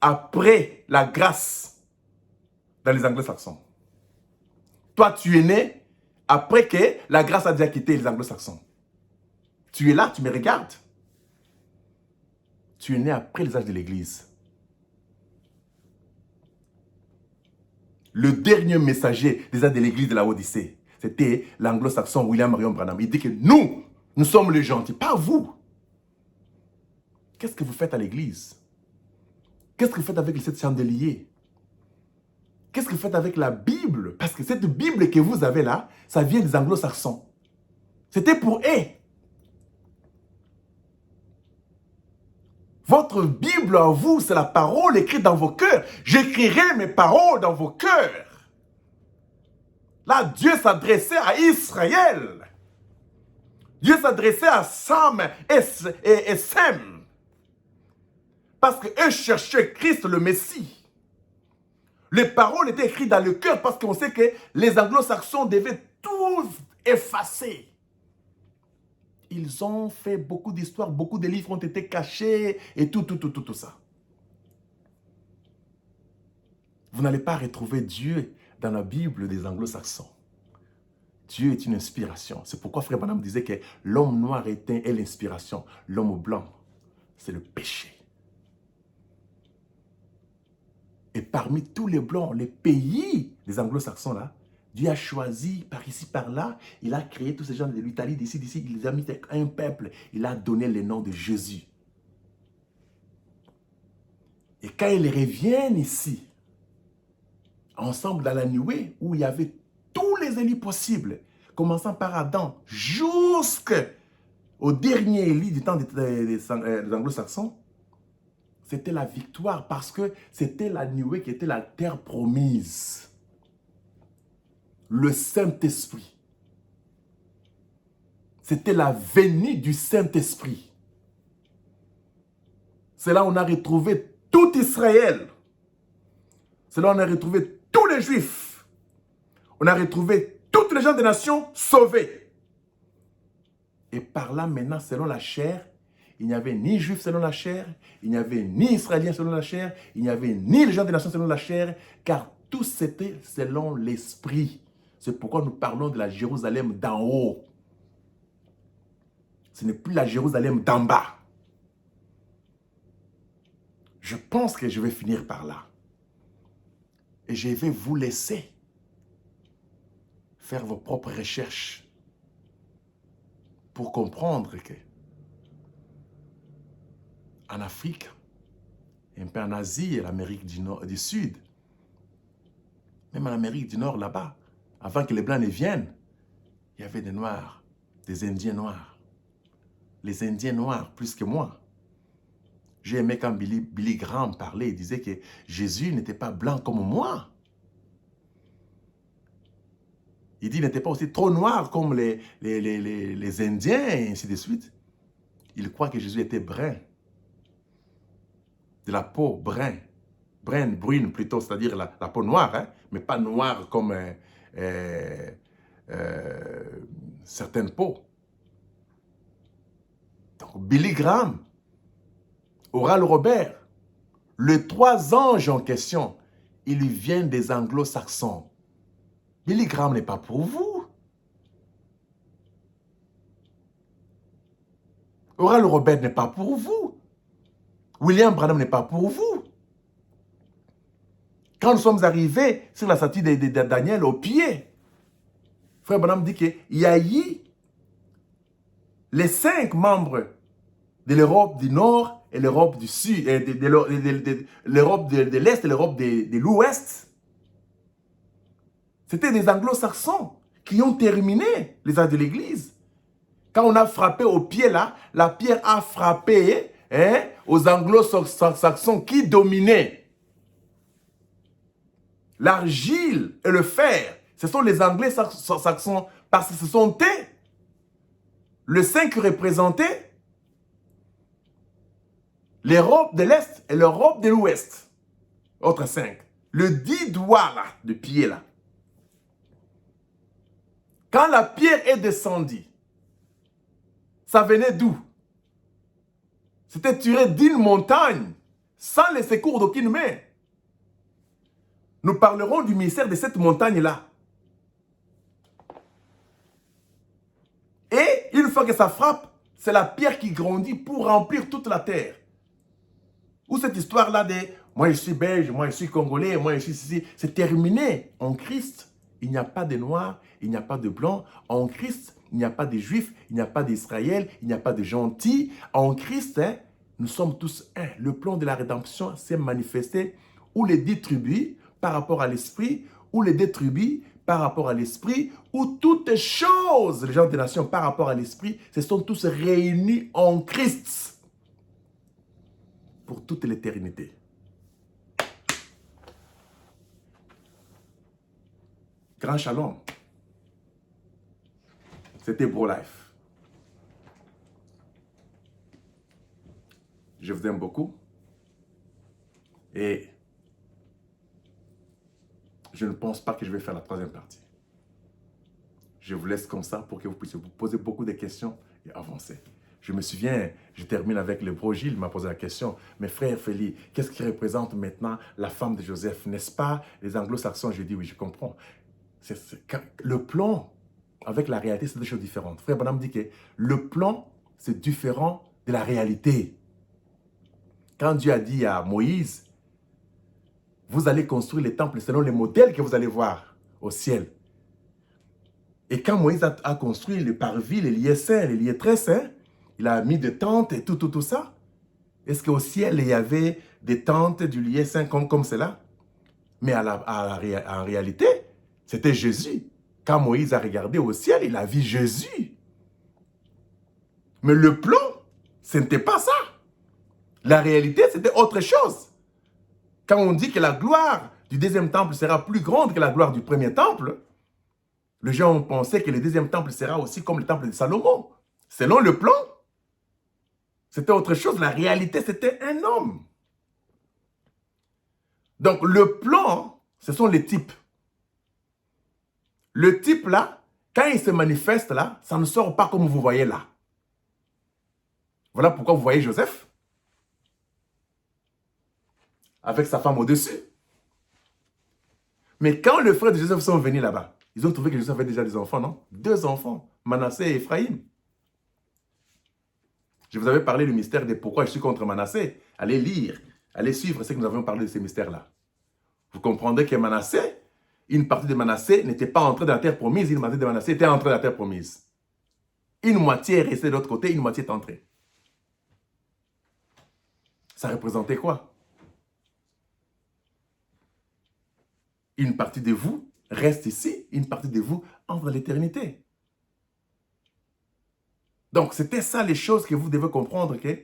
après la grâce dans les anglo-saxons. Toi, tu es né après que la grâce a déjà quitté les anglo-saxons. Tu es là, tu me regardes. Tu es né après les âges de l'Église. Le dernier messager des âges de l'Église de la Odyssée, c'était l'anglo-saxon William Marion Branham. Il dit que nous sommes les gentils, pas vous. Qu'est-ce que vous faites à l'Église? Qu'est-ce que vous faites avec les 7 chandeliers? Qu'est-ce que vous faites avec la Bible? Parce que cette Bible que vous avez là, ça vient des anglo-saxons. C'était pour eux. Votre Bible à vous, c'est la parole écrite dans vos cœurs. J'écrirai mes paroles dans vos cœurs. Là, Dieu s'adressait à Israël. Dieu s'adressait à Sam et Sem. Parce qu'eux cherchaient Christ le Messie. Les paroles étaient écrites dans le cœur parce qu'on sait que les anglo-saxons devaient tous effacer. Ils ont fait beaucoup d'histoires, beaucoup de livres ont été cachés et tout ça. Vous n'allez pas retrouver Dieu dans la Bible des anglo-saxons. Dieu est une inspiration. C'est pourquoi Frère Branham disait que l'homme noir est l'inspiration. L'homme blanc, c'est le péché. Et parmi tous les blancs, les pays des anglo-saxons là, Dieu a choisi par ici, par là. Il a créé tous ces gens de l'Italie, d'ici. Il les a mis un peuple. Il a donné le nom de Jésus. Et quand ils reviennent ici, ensemble dans la nuée, où il y avait tous les Élis possibles, commençant par Adam, jusqu'au dernier Élie du temps des Anglo-Saxons, c'était la victoire parce que c'était la nuée qui était la terre promise. Le Saint-Esprit. C'était la venue du Saint-Esprit. C'est là où on a retrouvé tout Israël. C'est là où on a retrouvé tous les Juifs. On a retrouvé toutes les gens des nations sauvées. Et par là, maintenant, selon la chair, il n'y avait ni Juifs selon la chair, il n'y avait ni Israéliens selon la chair, il n'y avait ni les gens des nations selon la chair, car tout c'était selon l'Esprit. C'est pourquoi nous parlons de la Jérusalem d'en haut. Ce n'est plus la Jérusalem d'en bas. Je pense que je vais finir par là. Et je vais vous laisser faire vos propres recherches pour comprendre que en Afrique, un peu en Asie et l'Amérique du Sud, même en Amérique du Nord là-bas, avant que les Blancs ne viennent, il y avait des Noirs, des Indiens noirs. Les Indiens noirs, plus que moi. J'ai aimé quand Billy Graham parlait, il disait que Jésus n'était pas blanc comme moi. Il dit qu'il n'était pas aussi trop noir comme les Indiens, et ainsi de suite. Il croit que Jésus était brun. De la peau brune plutôt, c'est-à-dire la peau noire, hein, mais pas noire comme certaines peaux. Donc, Billy Graham, Oral Robert, les 3 anges en question, ils viennent des anglo-saxons. Billy Graham n'est pas pour vous. Oral Robert n'est pas pour vous. William Branham n'est pas pour vous. Quand nous sommes arrivés sur la statue de Daniel au pied, Frère Branham dit qu'il y a eu les 5 membres de l'Europe du Nord et l'Europe du Sud, l'Europe de l'Est et l'Europe de l'Ouest. C'était des anglo-saxons qui ont terminé les actes de l'Église. Quand on a frappé au pied là, la pierre a frappé aux anglo-saxons qui dominaient. L'argile et le fer, ce sont les anglo-saxons parce que ce sont eux, le 5 représentait l'Europe de l'Est et l'Europe de l'Ouest. Autre 5. Le 10 doigts là, de pied là. Quand la pierre est descendue, ça venait d'où? C'était tiré d'une montagne, sans les secours d'aucune main. Nous parlerons du mystère de cette montagne-là. Et une fois que ça frappe, c'est la pierre qui grandit pour remplir toute la terre. Ou cette histoire-là de « moi je suis belge, moi je suis congolais, moi je suis ici », c'est terminé. En Christ, il n'y a pas de noirs, il n'y a pas de blancs. En Christ, il n'y a pas de juifs, il n'y a pas d'Israël, il n'y a pas de gentils. En Christ, nous sommes tous un. Le plan de la rédemption s'est manifesté où les 10 tribus par rapport à l'esprit, ou les 2 tribus par rapport à l'esprit, où toutes choses, les gens des nations par rapport à l'esprit, se sont tous réunis en Christ pour toute l'éternité. Grand shalom. C'était Pro-Life. Je vous aime beaucoup. Et je ne pense pas que je vais faire la 3e partie. Je vous laisse comme ça pour que vous puissiez vous poser beaucoup de questions et avancer. Je me souviens, je termine avec le bro Gilles, il m'a posé la question, mais frère Félix, qu'est-ce qui représente maintenant la femme de Joseph, n'est-ce pas? Les anglo-saxons, je dis oui, je comprends. Le plan avec la réalité, c'est 2 choses différentes. Frère Branham dit que le plan, c'est différent de la réalité. Quand Dieu a dit à Moïse, vous allez construire les temples selon les modèles que vous allez voir au ciel. Et quand Moïse a construit le parvis, les lieux saints, les lieux très saints, il a mis des tentes et tout ça. Est-ce qu'au ciel, il y avait des tentes du lieu saint comme cela? Mais en réalité, c'était Jésus. Quand Moïse a regardé au ciel, il a vu Jésus. Mais le plan, ce n'était pas ça. La réalité, c'était autre chose. Quand on dit que la gloire du deuxième temple sera plus grande que la gloire du premier temple, les gens pensaient que le deuxième temple sera aussi comme le temple de Salomon. Selon le plan, c'était autre chose. La réalité, c'était un homme. Donc, le plan, ce sont les types. Le type là, quand il se manifeste là, ça ne sort pas comme vous voyez là. Voilà pourquoi vous voyez Joseph avec sa femme au-dessus. Mais quand les frères de Joseph sont venus là-bas, ils ont trouvé que Joseph avait déjà des enfants, non? 2 enfants, Manassé et Ephraïm. Je vous avais parlé du mystère de pourquoi je suis contre Manassé. Allez lire, allez suivre ce que nous avions parlé de ces mystères-là. Vous comprendrez que Manassé, une partie de Manassé n'était pas entrée dans la terre promise, une partie de Manassé était entrée dans la terre promise. Une moitié est restée de l'autre côté, une moitié est entrée. Ça représentait quoi? Une partie de vous reste ici, une partie de vous entre dans l'éternité. Donc, c'était ça les choses que vous devez comprendre, que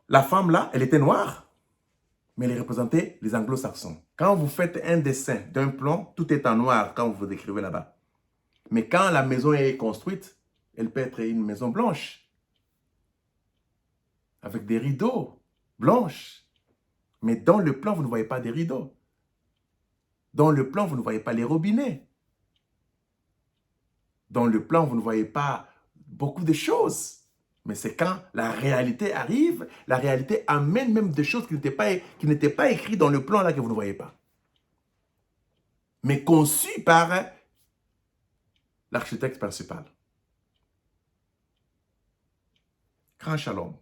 la femme là, elle était noire, mais elle représentait les anglo-saxons. Quand vous faites un dessin d'un plan, tout est en noir quand vous décrivez là-bas. Mais quand la maison est construite, elle peut être une maison blanche, avec des rideaux blanches. Mais dans le plan, vous ne voyez pas des rideaux. Dans le plan, vous ne voyez pas les robinets. Dans le plan, vous ne voyez pas beaucoup de choses. Mais c'est quand la réalité arrive, la réalité amène même des choses qui n'étaient pas écrites dans le plan là que vous ne voyez pas. Mais conçues par l'architecte principal. Grand shalom.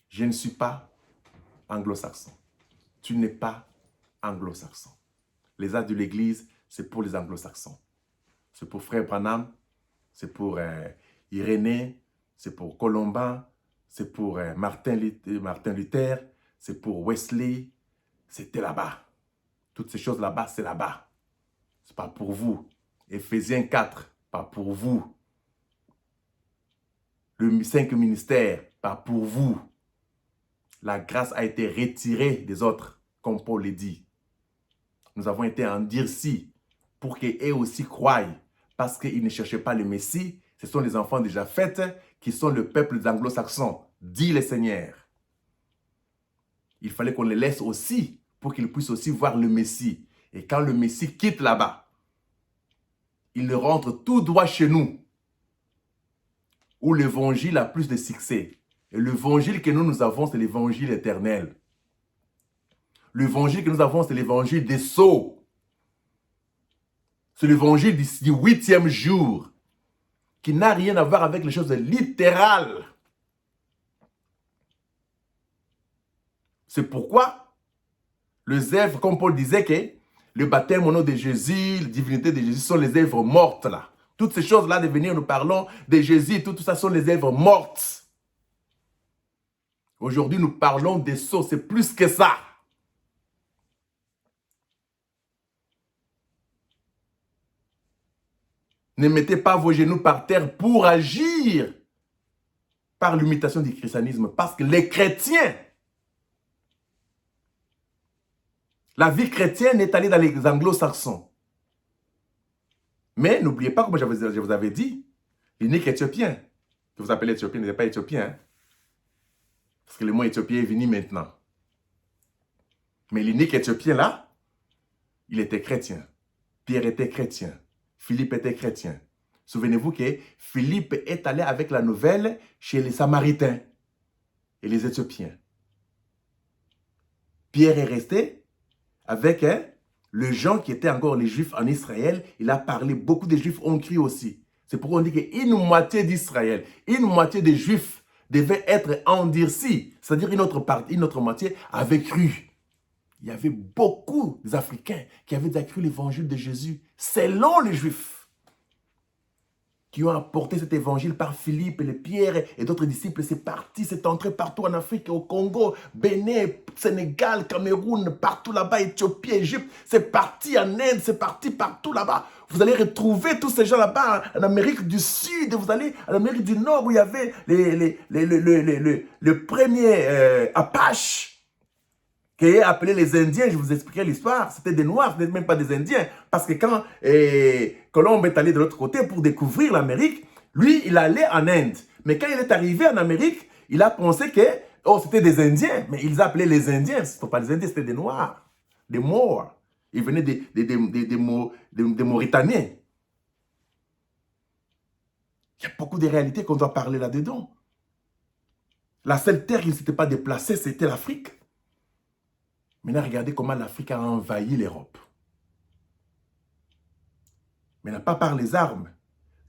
Je ne suis pas anglo-saxon. Tu n'es pas anglo-saxon. Les actes de l'Église, c'est pour les anglo-saxons. C'est pour Frère Branham, c'est pour Irénée, c'est pour Colomban, c'est pour Martin Luther, c'est pour Wesley. C'était là-bas. Toutes ces choses là-bas, c'est là-bas. Ce n'est pas pour vous. Éphésiens 4, pas pour vous. Le 5 ministères, pas pour vous. La grâce a été retirée des autres, comme Paul le dit. Nous avons été endurcis pour qu'eux aussi croient, parce qu'ils ne cherchaient pas le Messie. Ce sont les enfants déjà faits qui sont le peuple des anglo-saxons, dit le Seigneur. Il fallait qu'on les laisse aussi pour qu'ils puissent aussi voir le Messie. Et quand le Messie quitte là-bas, il rentre tout droit chez nous, où l'évangile a plus de succès. Et l'évangile que nous avons, c'est l'évangile éternel. L'évangile que nous avons, c'est l'évangile des sceaux. C'est l'évangile du 8e jour, qui n'a rien à voir avec les choses littérales. C'est pourquoi les œuvres, comme Paul disait, que le baptême au nom de Jésus, la divinité de Jésus sont les œuvres mortes là. Toutes ces choses-là de venir, nous parlons de Jésus, tout ça sont les œuvres mortes. Aujourd'hui, nous parlons des sceaux, c'est plus que ça. Ne mettez pas vos genoux par terre pour agir par l'imitation du christianisme. Parce que les chrétiens, la vie chrétienne est allée dans les anglo-saxons. Mais n'oubliez pas, comme je vous avais dit, l'unique éthiopien, que vous appelez éthiopien, n'est pas éthiopien. Hein? Parce que le mot éthiopien est venu maintenant. Mais l'unique éthiopien là, il était chrétien. Pierre était chrétien. Philippe était chrétien. Souvenez-vous que Philippe est allé avec la nouvelle chez les Samaritains et les Éthiopiens. Pierre est resté avec les gens qui étaient encore les Juifs en Israël. Il a parlé, beaucoup de Juifs ont cru aussi. C'est pourquoi on dit qu'une moitié d'Israël, une moitié des Juifs devaient être endurcis. C'est-à-dire une autre moitié avait cru. Il y avait beaucoup d'Africains qui avaient déjà cru l'évangile de Jésus selon les Juifs, qui ont apporté cet évangile par Philippe et les Pierre et d'autres disciples. C'est parti, c'est entré partout en Afrique, au Congo, Bénin, Sénégal, Cameroun, partout là-bas, Éthiopie, Égypte. C'est parti en Inde, c'est parti partout là-bas. Vous allez retrouver tous ces gens là-bas en Amérique du Sud, vous allez en Amérique du Nord où il y avait le premier Apache, qui est appelé les Indiens. Je vous expliquerai l'histoire. C'était des Noirs, ce n'était même pas des Indiens. Parce que quand Colomb est allé de l'autre côté pour découvrir l'Amérique, lui, il allait en Inde. Mais quand il est arrivé en Amérique, il a pensé que c'était des Indiens. Mais ils appelaient les Indiens. Ce ne sont pas des Indiens, c'était des Noirs, des Maures. Ils venaient des Mauritaniens. Il y a beaucoup de réalités qu'on doit parler là-dedans. La seule terre qui ne s'était pas déplacée, c'était l'Afrique. Maintenant, regardez comment l'Afrique a envahi l'Europe. Mais pas par les armes.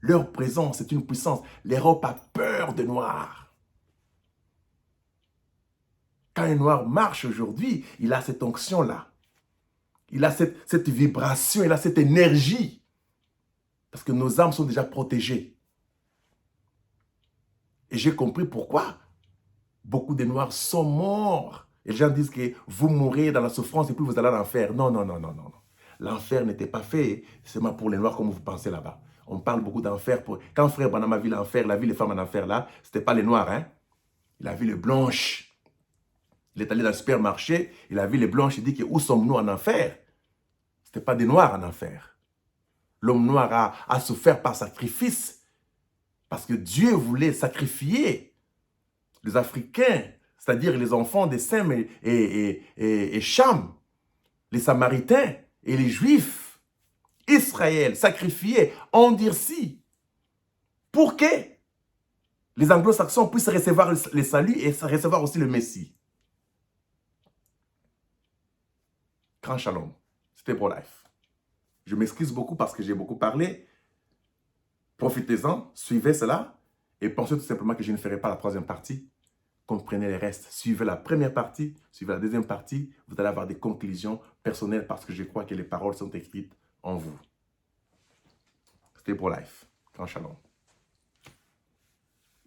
Leur présence est une puissance. L'Europe a peur des Noirs. Quand un Noir marche aujourd'hui, il a cette onction-là. Il a cette vibration, il a cette énergie. Parce que nos âmes sont déjà protégées. Et j'ai compris pourquoi beaucoup de Noirs sont morts. Et les gens disent que vous mourrez dans la souffrance et puis vous allez en enfer. Non, non, non, non, non. L'enfer n'était pas fait seulement pour les Noirs comme vous pensez là-bas. On parle beaucoup d'enfer. Quand Frère Branham a vu l'enfer, la vie des femmes en enfer là, ce n'était pas les Noirs. Hein? Il a vu les blanches. Il est allé dans le supermarché, il a vu les blanches, il dit que où sommes-nous en enfer? Ce n'était pas des Noirs en enfer. L'homme noir a souffert par sacrifice. Parce que Dieu voulait sacrifier les Africains, c'est-à-dire les enfants des Sem et Cham, les Samaritains et les Juifs, Israël, sacrifiés, endurcis, pour que les Anglo-Saxons puissent recevoir le salut et recevoir aussi le Messie. Grand shalom. C'était pour life. Je m'excuse beaucoup parce que j'ai beaucoup parlé. Profitez-en, suivez cela et pensez tout simplement que je ne ferai pas la troisième partie. Comprenez les restes. Suivez la première partie, suivez la deuxième partie. Vous allez avoir des conclusions personnelles parce que je crois que les paroles sont écrites en vous. C'était pour life. Grand shalom.